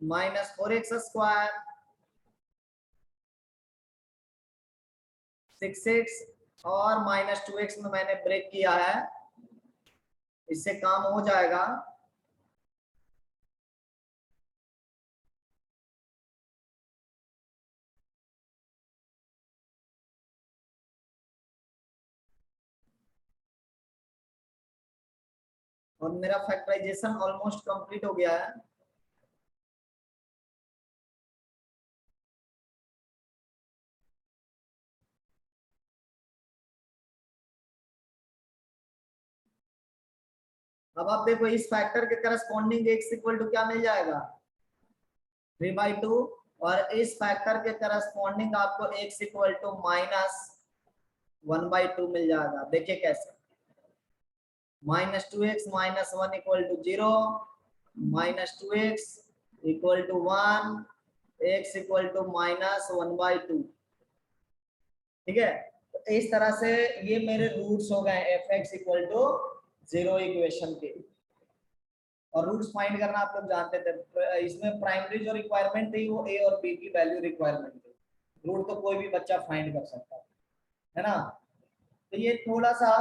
-4x स्क्वायर 6x और -2x में मैंने ब्रेक किया है, इससे काम हो जाएगा। और मेरा फैक्टराइजेशन ऑलमोस्ट कंप्लीट हो गया है। अब आप देखो इस फैक्टर के करस्पॉन्डिंग x इक्वल टू क्या मिल जाएगा, 3/2, और इस फैक्टर के करस्पॉन्डिंग आपको x इक्वल टू -1/2 मिल जाएगा। देखिए कैसे, -2x - 1 equal to 0, -2x equal to 1, x equal to -1/2। ठीक है, तो इस तरह से ये मेरे रूट्स हो गए fx इक्वल टू 0 इक्वेशन के। और रूट्स फाइंड करना आप लोग जानते थे, इसमें प्राइमरी जो रिक्वायरमेंट थी वो ए और बी की वैल्यू रिक्वायरमेंट थी। रूट तो कोई भी बच्चा फाइंड कर सकता है ना। तो ये थोड़ा सा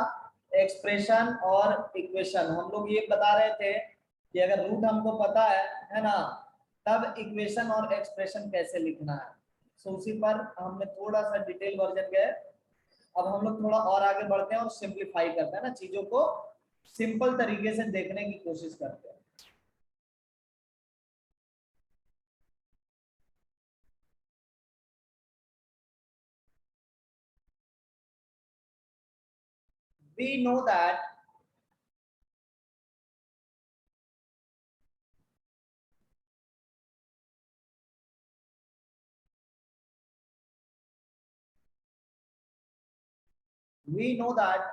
एक्सप्रेशन और इक्वेशन हम लोग ये बता रहे थे कि अगर रूट हमको पता है ना, तब इक्वेशन और एक्सप्रेशन कैसे लिखना है। सो उसी पर हमने थोड़ा सा डिटेल वर्जन गए। अब हम लोग थोड़ा और आगे बढ़ते हैं और सिंप्लीफाई करते हैं ना, चीजों को सिंपल तरीके से देखने की कोशिश करते हैं। We know that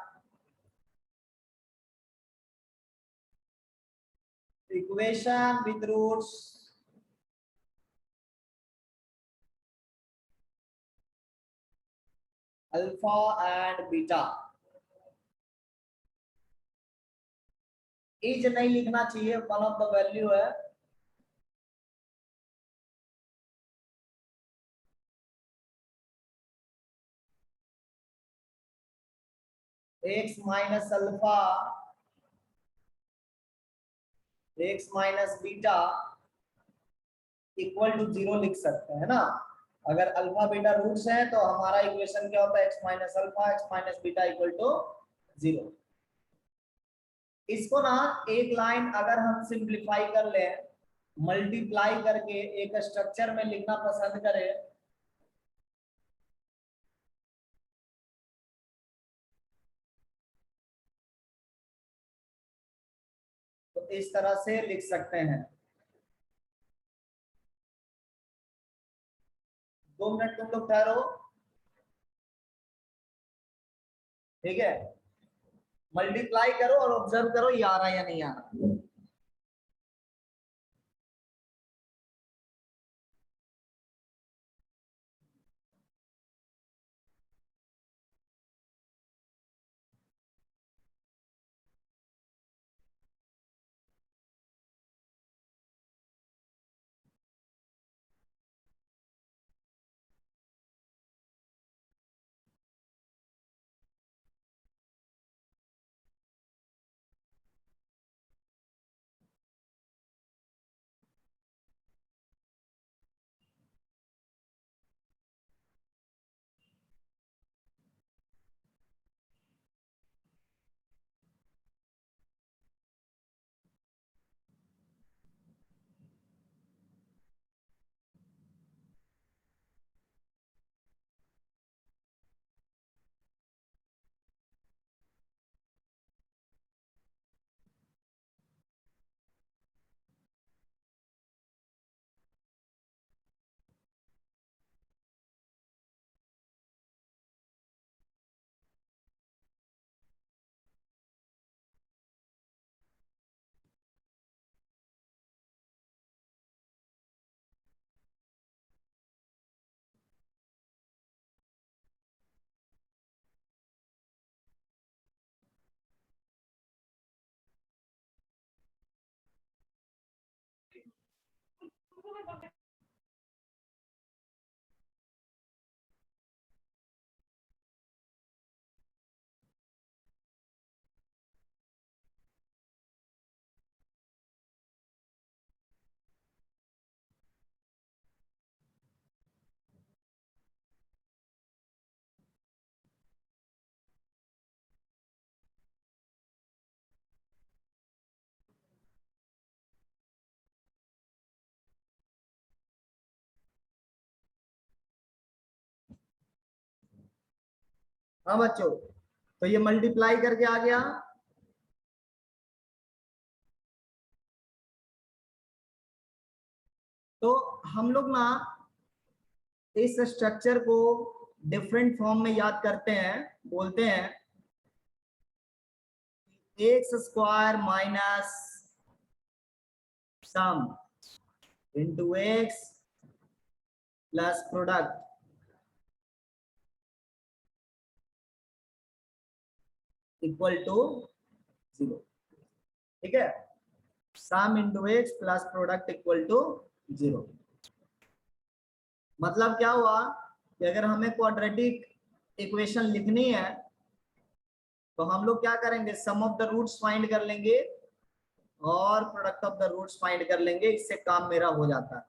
equation with roots alpha and beta is नहीं लिखना चाहिए, वन ऑफ द वैल्यू है। x minus alpha, x minus beta equal to 0 लिख सकते हैं ना। अगर अल्फा बीटा रूट्स हैं तो हमारा इक्वेशन क्या होता है, x minus alpha x minus beta equal to 0। इसको ना एक लाइन अगर हम सिंप्लीफाई कर ले, मल्टीप्लाई करके एक स्ट्रक्चर में लिखना पसंद करें, तो इस तरह से लिख सकते हैं। 2 मिनट तुम लोग ठहरो, ठीक है। मल्टीप्लाई करो और ऑब्जर्व करो ये आ रहा है या नहीं आ रहा। हाँ बच्चों, तो ये मल्टीप्लाई करके आ गया। तो हम लोग ना इस स्ट्रक्चर को डिफरेंट फॉर्म में याद करते हैं, बोलते हैं x square minus sum into x plus product equal to 0। ठीक है, sum into x plus product equal to 0। मतलब क्या हुआ कि अगर हमें क्वाड्रेटिक इक्वेशन लिखनी है तो हम लोग क्या करेंगे, sum of the roots find कर लेंगे और product of the roots find कर लेंगे, इससे काम मेरा हो जाता है।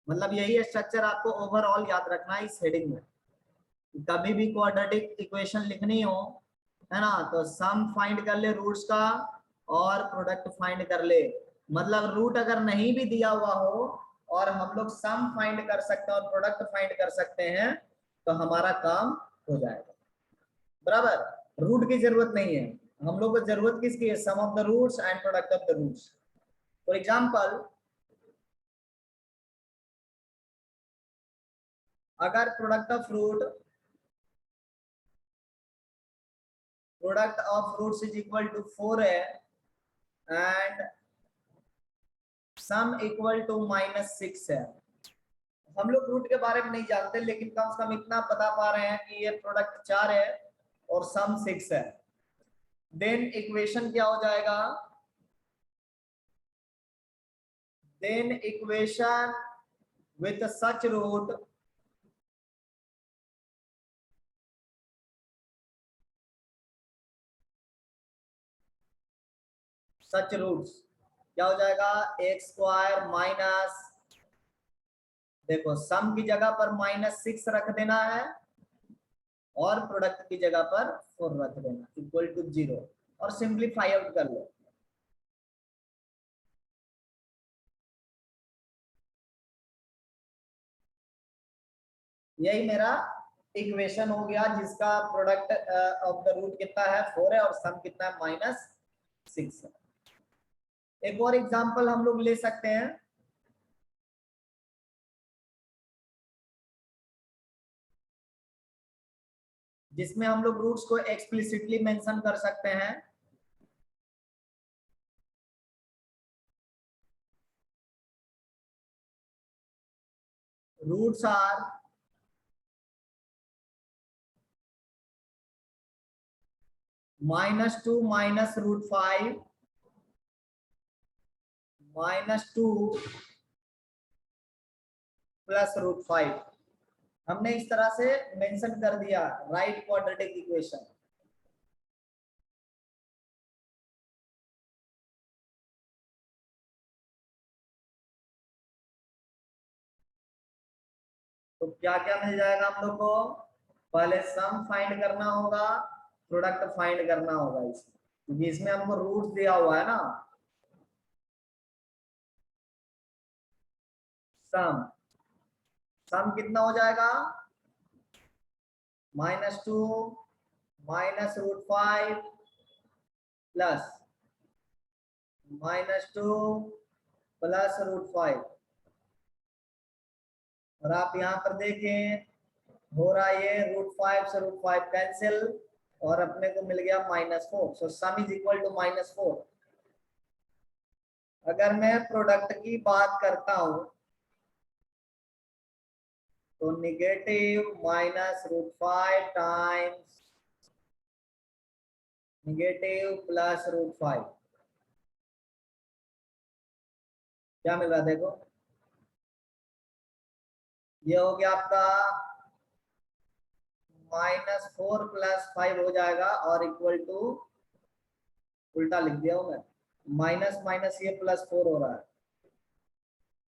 मतलब यही स्ट्रक्चर आपको ओवरऑल याद रखना है इस हेडिंग में। कभी भी क्वाड्रेटिक इक्वेशन लिखनी हो, है ना, तो सम फाइंड कर ले रूट्स का और प्रोडक्ट फाइंड कर ले। मतलब रूट अगर नहीं भी दिया हुआ हो और हम लोग सम फाइंड कर सकते हैं और प्रोडक्ट फाइंड कर सकते हैं तो हमारा काम हो जाएगा। बराबर, रूट की जरूरत नहीं है, हम लोग को जरूरत किसकी है, sum of the roots and product of the roots. For example, अगर product of roots is equal to 4 है एंड सम इक्वल टू -6 है। हम लोग रूट के बारे में नहीं जानते, लेकिन कम से कम इतना बता पा रहे हैं कि ये प्रोडक्ट 4 है और सम 6 है। देन इक्वेशन क्या हो जाएगा, then equation with such root such roots क्या हो जाएगा, एक्स स्क्वायर माइनस, देखो सम की जगह पर -6 रख देना है और प्रोडक्ट की जगह पर 4 रख देना इक्वल टू 0 और सिंप्लीफाई आउट कर लो। यही मेरा इक्वेशन हो गया जिसका प्रोडक्ट ऑफ द रूट कितना है 4 है और सम कितना है -6 है। एक और एग्जांपल हम लोग ले सकते हैं, जिसमें हम लोग रूट्स को एक्सप्लिसिटली मेंशन कर सकते हैं। Roots are -2 -√5 -2 +√5। हमने इस तरह से मेंशन कर दिया राइट क्वाड्रेटिक इक्वेशन। तो क्या क्या मिल जाएगा हम लोग को? पहले सम फाइंड करना होगा, प्रोडक्ट फाइंड करना होगा इसमें, क्योंकि इसमें हमको रूट दिया हुआ है ना। सम सम कितना हो जाएगा? -2 -√5 प्लस -2 +√5। और आप यहाँ पर देखें हो रहा है ये √5 से √5 कैंसिल और अपने को मिल गया -4। सो सम इज इक्वल टू -4। अगर मैं प्रोडक्ट की बात करता हूं तो निगेटिव -√5 टाइम्स निगेटिव +√5 क्या मिल रहा है? देखो ये हो गया आपका -4 + 5 हो जाएगा और इक्वल टू, उल्टा लिख दिया हूं मैं, माइनस माइनस ये +4 हो रहा है।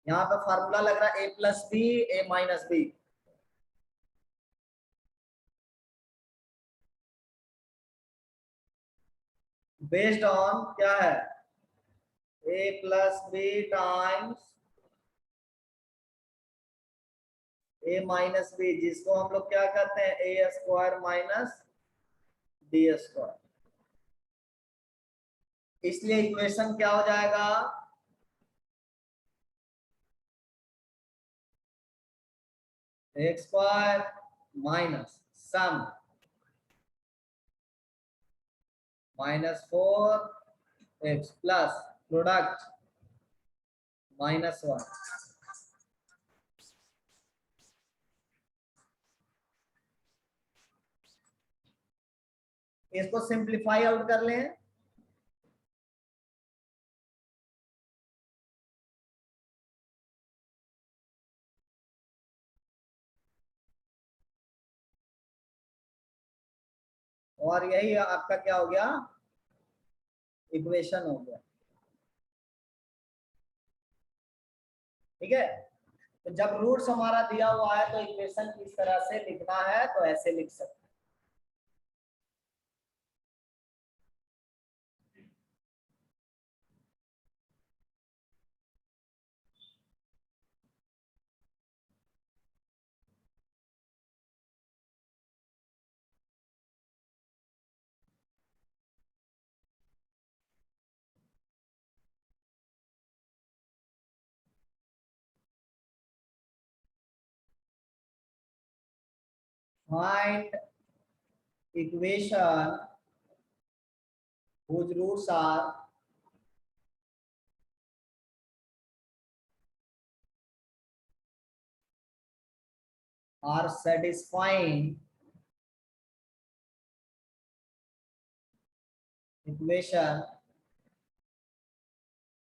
यहाँ पे फार्मूला लग रहा है a+b a-b। बेस्ड ऑन क्या है? a+b टाइम्स a-b, जिसको हम लोग क्या कहते हैं? a² - b²। इसलिए इक्वेशन क्या हो जाएगा? x² minus sum -4x plus product -1। इसको सिंप्लीफाई आउट कर लें। और यही आपका क्या हो गया? इक्वेशन हो गया। ठीक है, तो जब रूट्स हमारा दिया हुआ है तो इक्वेशन किस तरह से लिखना है? तो ऐसे लिख सकते हैं। Find equation whose roots are satisfying equation.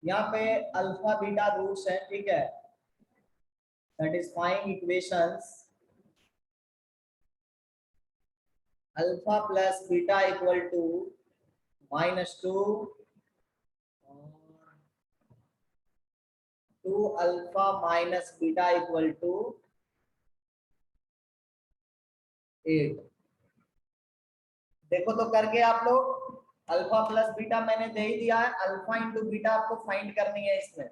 यहाँ पे अल्फा बीटा रूट्स है, ठीक है। Satisfying equations alpha plus beta equal to -2 और 2 alpha minus beta equal to 8। देखो तो करके आप लोग, अल्फा प्लस बीटा मैंने दे ही दिया है, अल्फा इंटू बीटा आपको फाइंड करनी है इसमें।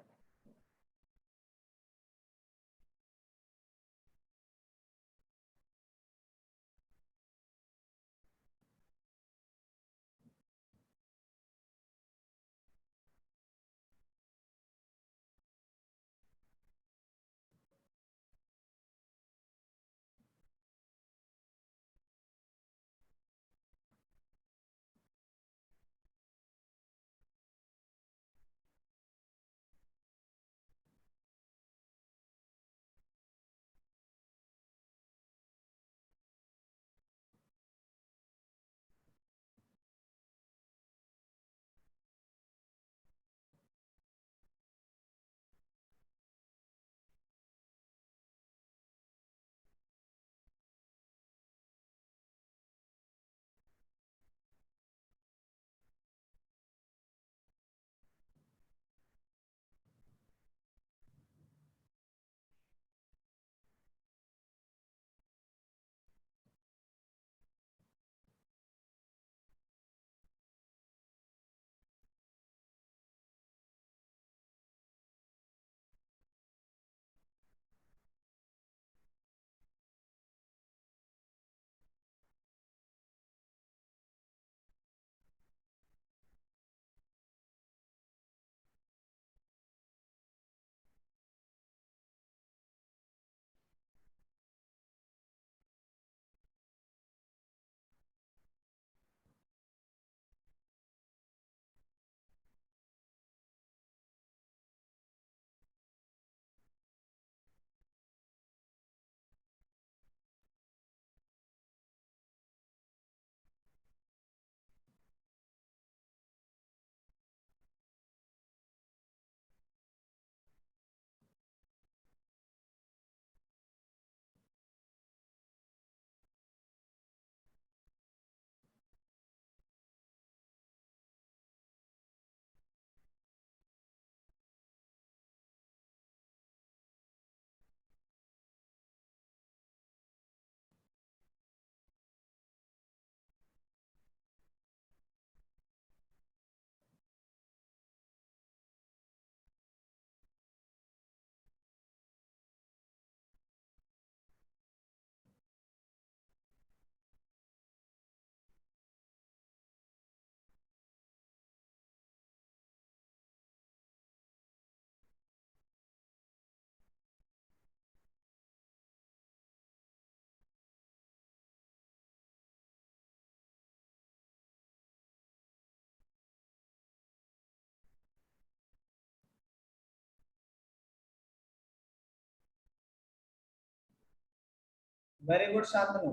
Very good Shantanu,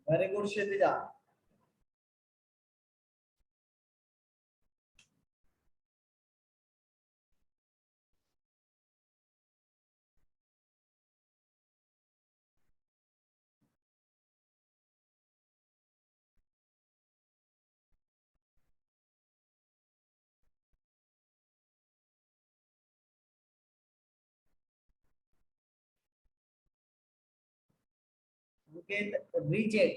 very good Kshitija. Recheck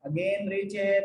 again, recheck.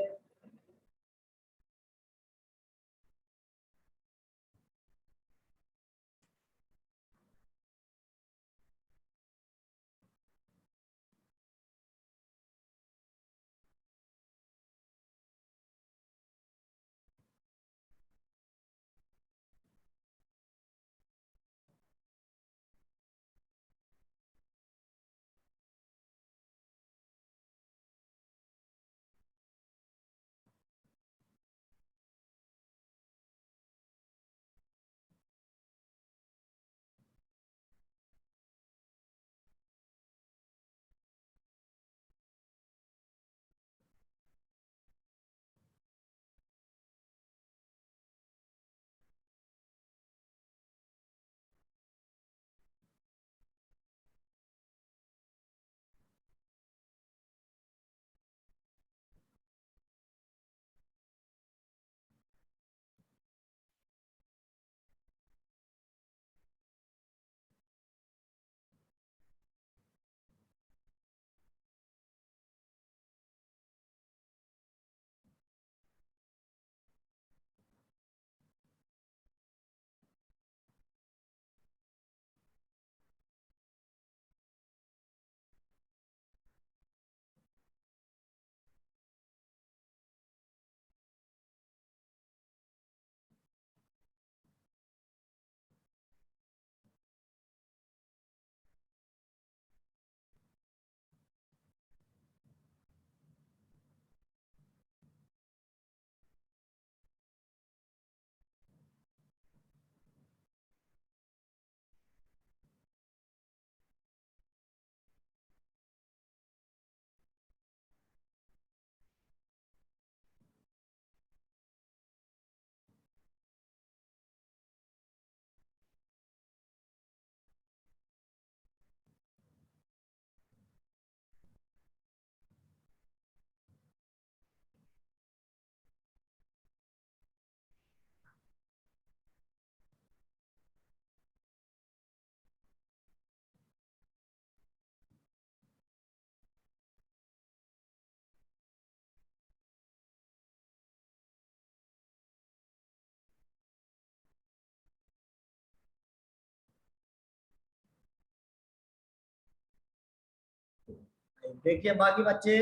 देखिए बाकी बच्चे,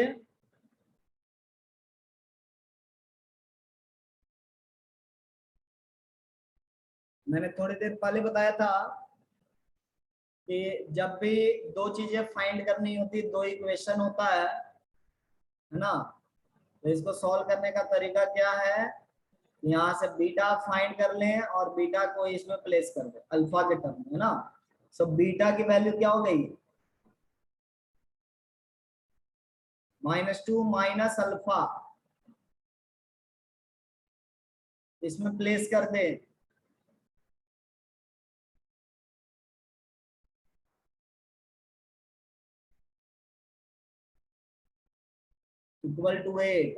मैंने थोड़ी देर पहले बताया था कि जब भी दो चीजें फाइंड करनी होती, दो इक्वेशन होता है ना, तो इसको सॉल्व करने का तरीका क्या है, यहाँ से बीटा फाइंड कर लें और बीटा को इसमें प्लेस कर दें अल्फा के टर्म में, है ना। सो बीटा की वैल्यू क्या हो गई, -2 माइनस अल्फा, इसमें प्लेस कर दे। Equal to 8,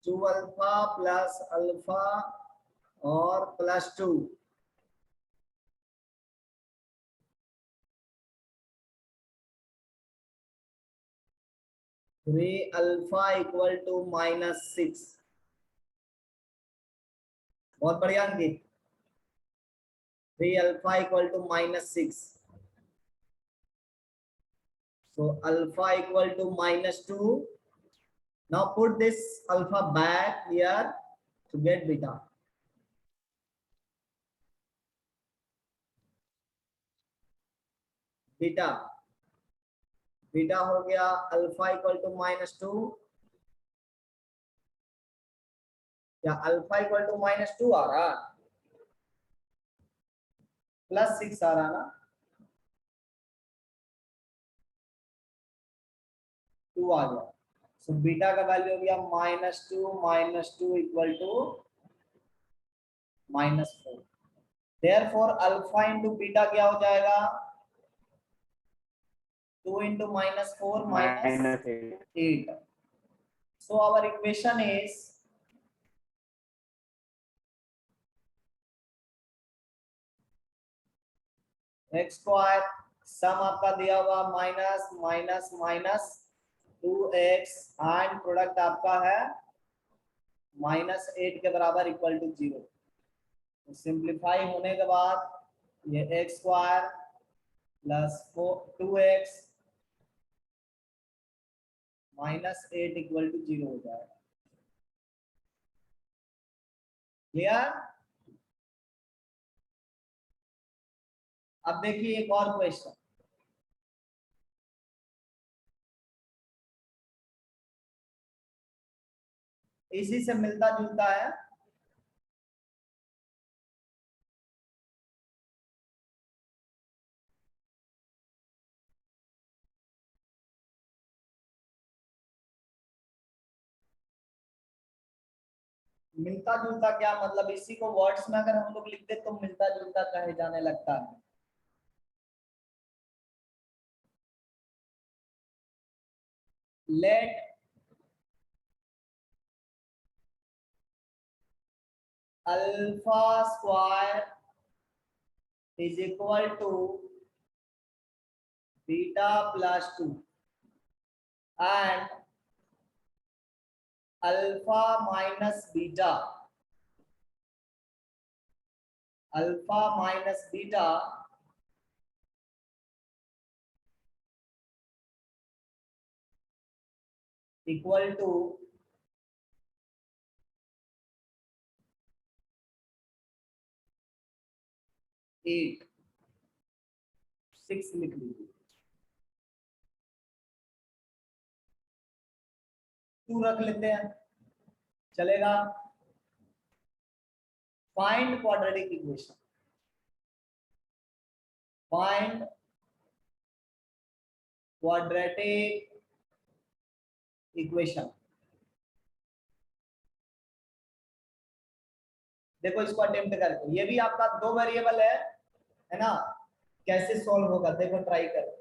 2 alpha plus alpha और +2, अल्फा इक्वल टू -6। बहुत बढ़िया Ankit, 3 alpha equal to -6। So alpha equal to -2. Now put this alpha back here to get beta. Beta हो गया अल्फा इक्वल टू -2, या alpha equal to -2 आ रहा, +6 आ रहा ना, 2 आ गया। सो बीटा का वैल्यू हो गया -2 equal to -4। Therefore alpha into beta क्या हो जाएगा, 2 into -4 -8। So our equation is x square, सम आपका दिया हुआ minus minus minus 2x and product आपका है -8 के बराबर इक्वल टू 0। सिंप्लीफाई होने के बाद ये x square plus 2x -8 equal to 0 हो जाएगा। क्लियर? अब देखिए एक और क्वेश्चन, इसी से मिलता जुलता है। मिलता जुलता क्या मतलब, इसी को वर्ड्स में अगर हम लोग लिखते तो मिलता जुलता कहे जाने लगता है। Let alpha square is equal to beta +2 and alpha minus beta equal to 8, 6 लिख लीजिए, 2 रख लेते हैं, चलेगा। Find quadratic equation, find quadratic equation. देखो इसको अटेम्प्ट करके, ये भी आपका 2 वेरिएबल है ना, कैसे सॉल्व होगा देखो, ट्राई करो।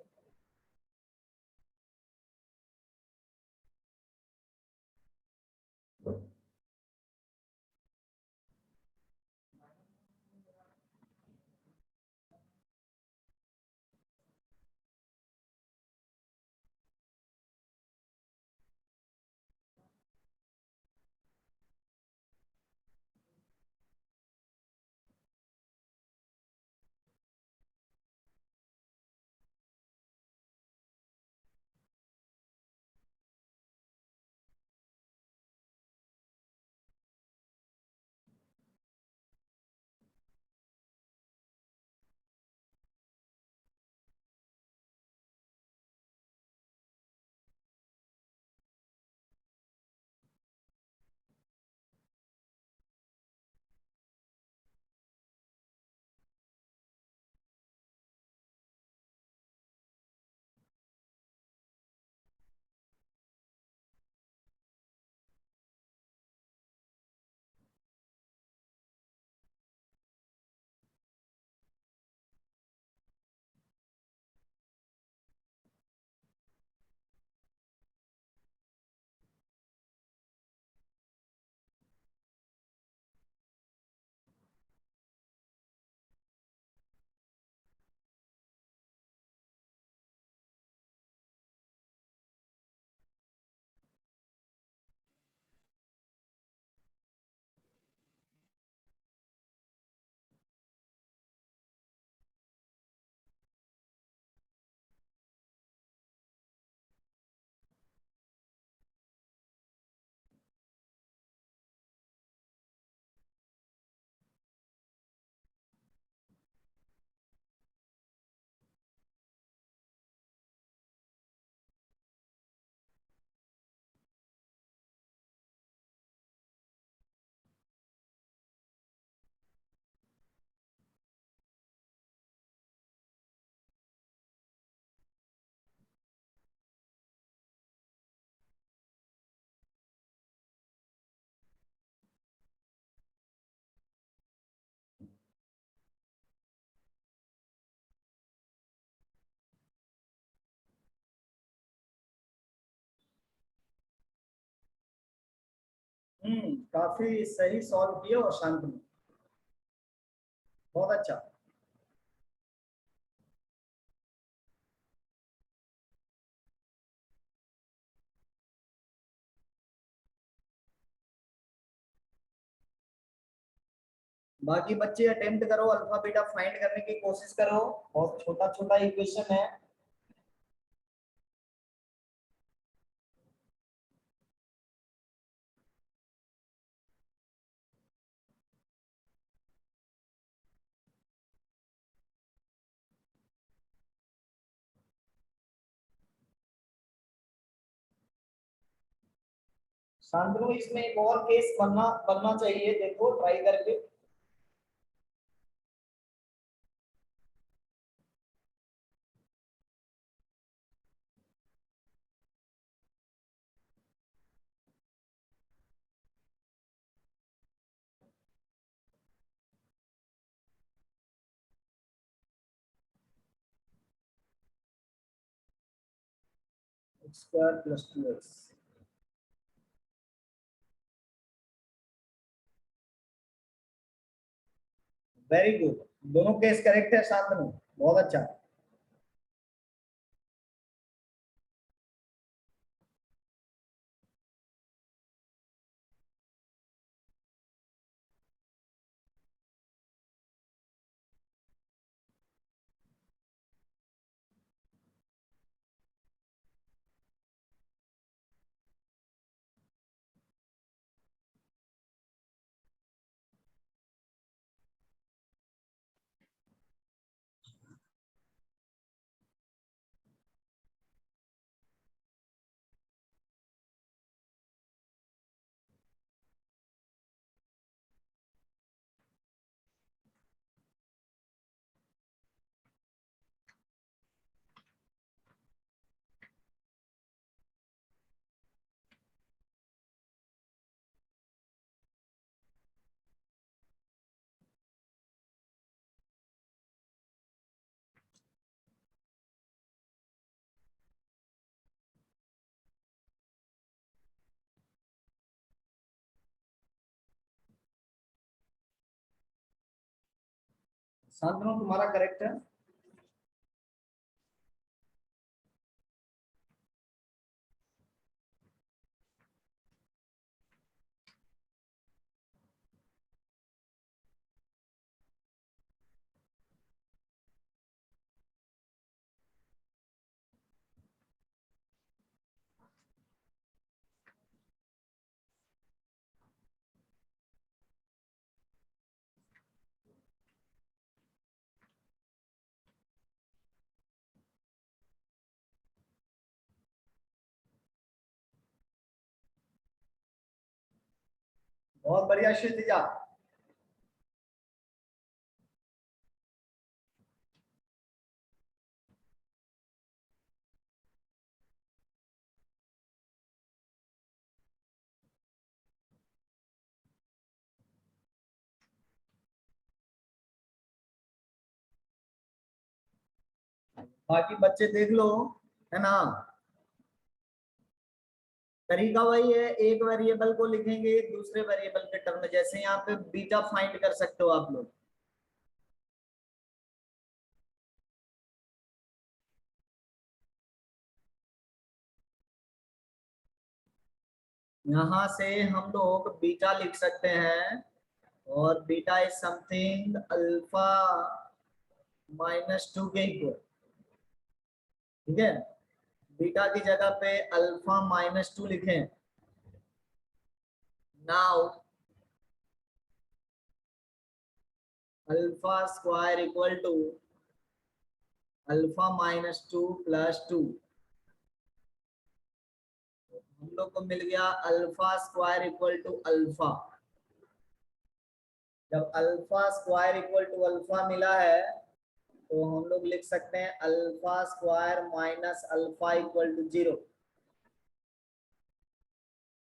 काफी सही सॉल्व किए और शांतनु, बहुत अच्छा। बाकी बच्चे अटेम्प्ट करो, अल्फा बीटा फाइंड करने की कोशिश करो, बहुत छोटा छोटा इक्वेशन है। शांतनु इसमें एक और केस बनना बनना चाहिए, देखो ट्राई करके। Square plus 2x। Very good, दोनों केस करेक्ट है शांतनु, बहुत अच्छा। शांतनु तुम्हारा करेक्ट है। बहुत बढ़िया क्षितिजा। बाकी बच्चे देख लो, है ना। तरीका वही है, एक वेरिएबल को लिखेंगे दूसरे वेरिएबल के टर्म में, जैसे यहाँ पे बीटा फाइंड कर सकते हो आप लोग। यहाँ से हम लोग बीटा लिख सकते हैं, और बीटा इज समथिंग अल्फा -2 के इक्वल, ठीक है। बीटा की जगह पे अल्फा -2 लिखें। Now alpha square equal to alpha -2 + 2, हम लोग को मिल गया alpha square equal to alpha. जब alpha square equal to alpha मिला है, तो हम लोग लिख सकते हैं alpha square minus alpha equal to 0,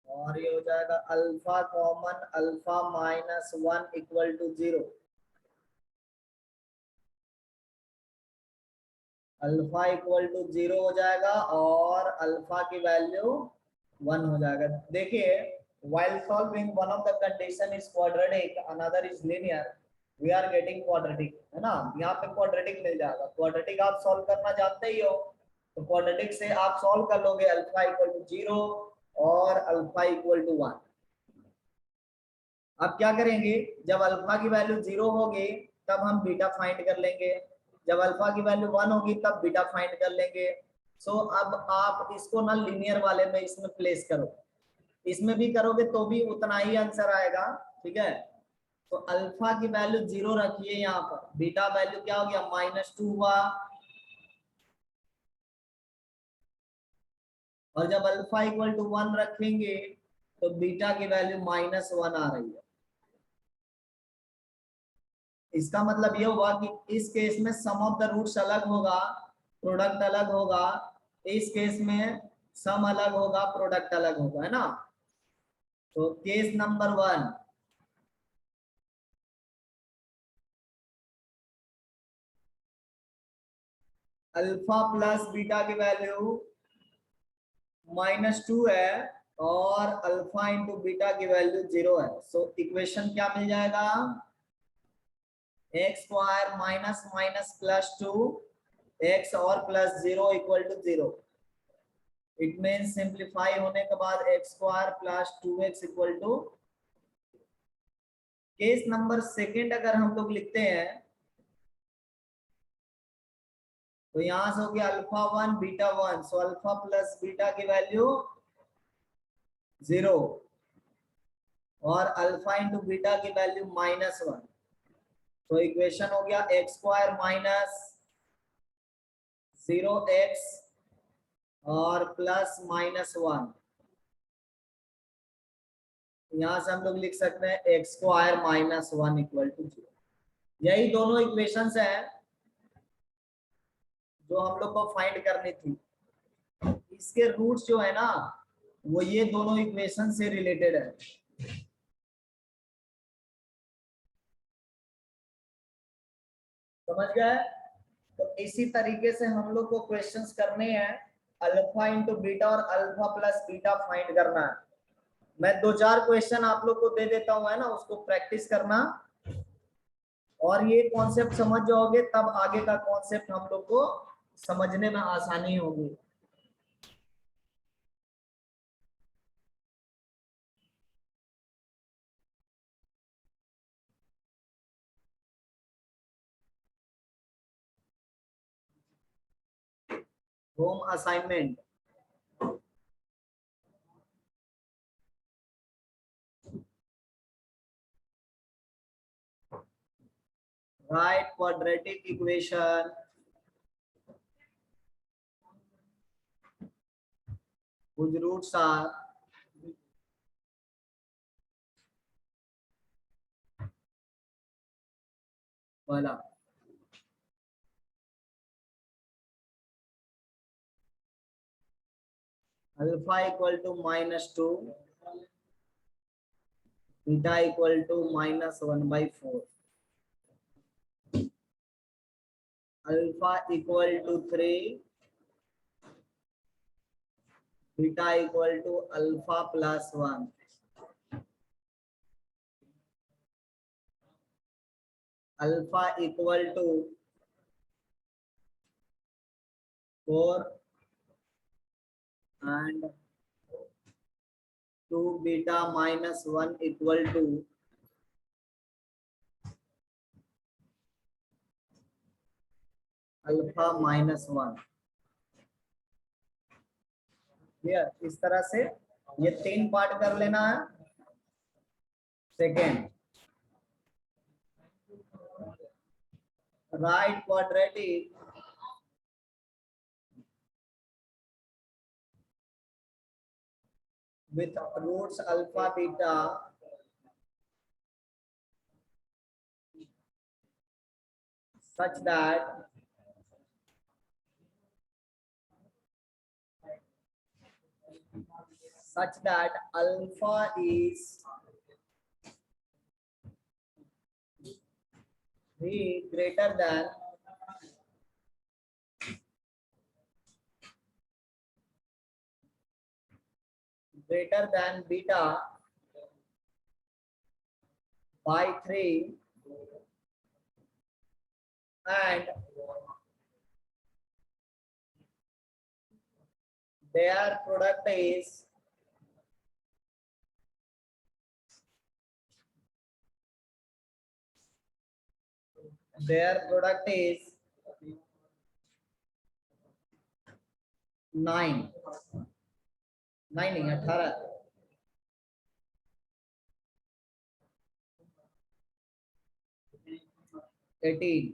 और ये हो जाएगा alpha common alpha -1 equal to 0। Alpha equal to 0 हो जाएगा और अल्फा की वैल्यू 1 हो जाएगा। देखिए while solving one of the condition is quadratic, another is linear, we are getting quadratic, है ना। यहाँ पे quadratic मिल जाएगा। quadratic आप solve करना जानते ही हो, तो quadratic से आप solve कर लोगे अल्फा इक्वल टू 0 और अल्फा इक्वल टू 1। अब क्या करेंगे, जब अल्फा की वैल्यू 0 होगी तब हम बीटा फाइंड कर लेंगे, जब अल्फा की वैल्यू 1 होगी तब बीटा फाइंड कर लेंगे। सो अब आप इसको ना लिनियर वाले में इसमें प्लेस करो, इसमें भी करोगे तो भी उतना ही आंसर आएगा, ठीक है। तो अल्फा की वैल्यू 0 रखिए यहाँ पर, बीटा वैल्यू क्या हो गया -2 हुआ, और जब अल्फा इक्वल टू 1 रखेंगे तो बीटा की वैल्यू -1 आ रही है। इसका मतलब ये हुआ कि इस केस में सम ऑफ द रूट्स अलग होगा, प्रोडक्ट अलग होगा, इस केस में सम अलग होगा, प्रोडक्ट अलग होगा, है ना। तो case number 1, alpha plus beta की वैल्यू -2 है और अल्फा इंटू बीटा की वैल्यू 0 है। सो इक्वेशन क्या मिल जाएगा, x square minus minus plus 2 x और plus 0 equal to 0। It mean simplify होने के बाद x square plus 2x equal to, case number second अगर हम लोग लिखते हैं तो यहां से हो गया alpha 1 beta 1, so alpha plus beta की वैल्यू 0 और अल्फा इंटू बीटा की वैल्यू -1। तो इक्वेशन हो गया एक्स स्क्वायर माइनस 0x और प्लस -1। यहां से हम लोग लिख सकते हैं एक्स स्क्वायर -1 इक्वल टू 0। यही दोनों इक्वेशंस हैं जो हम लोग को फाइंड करनी थी। इसके रूट्स जो है ना वो ये दोनों इक्वेशन से रिलेटेड है। समझ गए। तो इसी तरीके से हम लोग को क्वेश्चंस करने हैं, अल्फा इंटू बीटा और अल्फा प्लस बीटा फाइंड करना है। मैं 2-4 क्वेश्चन आप लोग को दे देता हूं, है ना, उसको प्रैक्टिस करना, और ये कॉन्सेप्ट समझ जाओगे तब आगे का कॉन्सेप्ट हम लोग को समझने में आसानी होगी। Home assignment, write quadratic equation whose roots are वाला alpha equal to -2 beta equal to -1/4 alpha equal to 3 beta equal to alpha plus 1 alpha equal to 4 and 2 beta -1 equal to alpha -1। Clear. इस तरह से ये 3 part कर लेना है। Second, write quadratic with roots alpha beta such that alpha is be greater than beta by 3 and their product is nine नहीं 18 18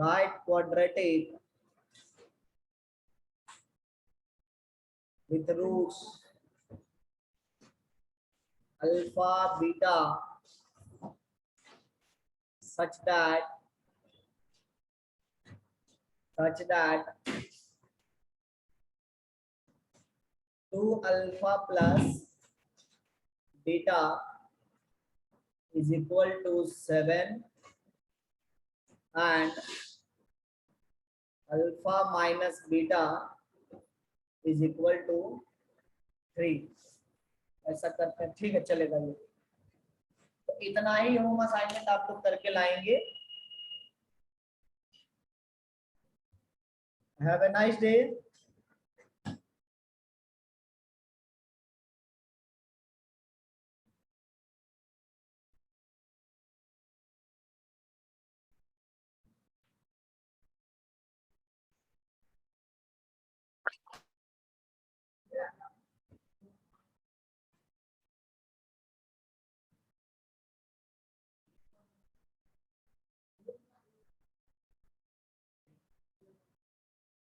right quadratic with roots alpha beta such that 2 alpha plus beta is equal to 7 and alpha minus beta is equal to 3। ऐसा करते हैं, ठीक है, चलेगा ये। तो इतना ही होम असाइनमेंट आप लोग करके लाएंगे। Have a nice day.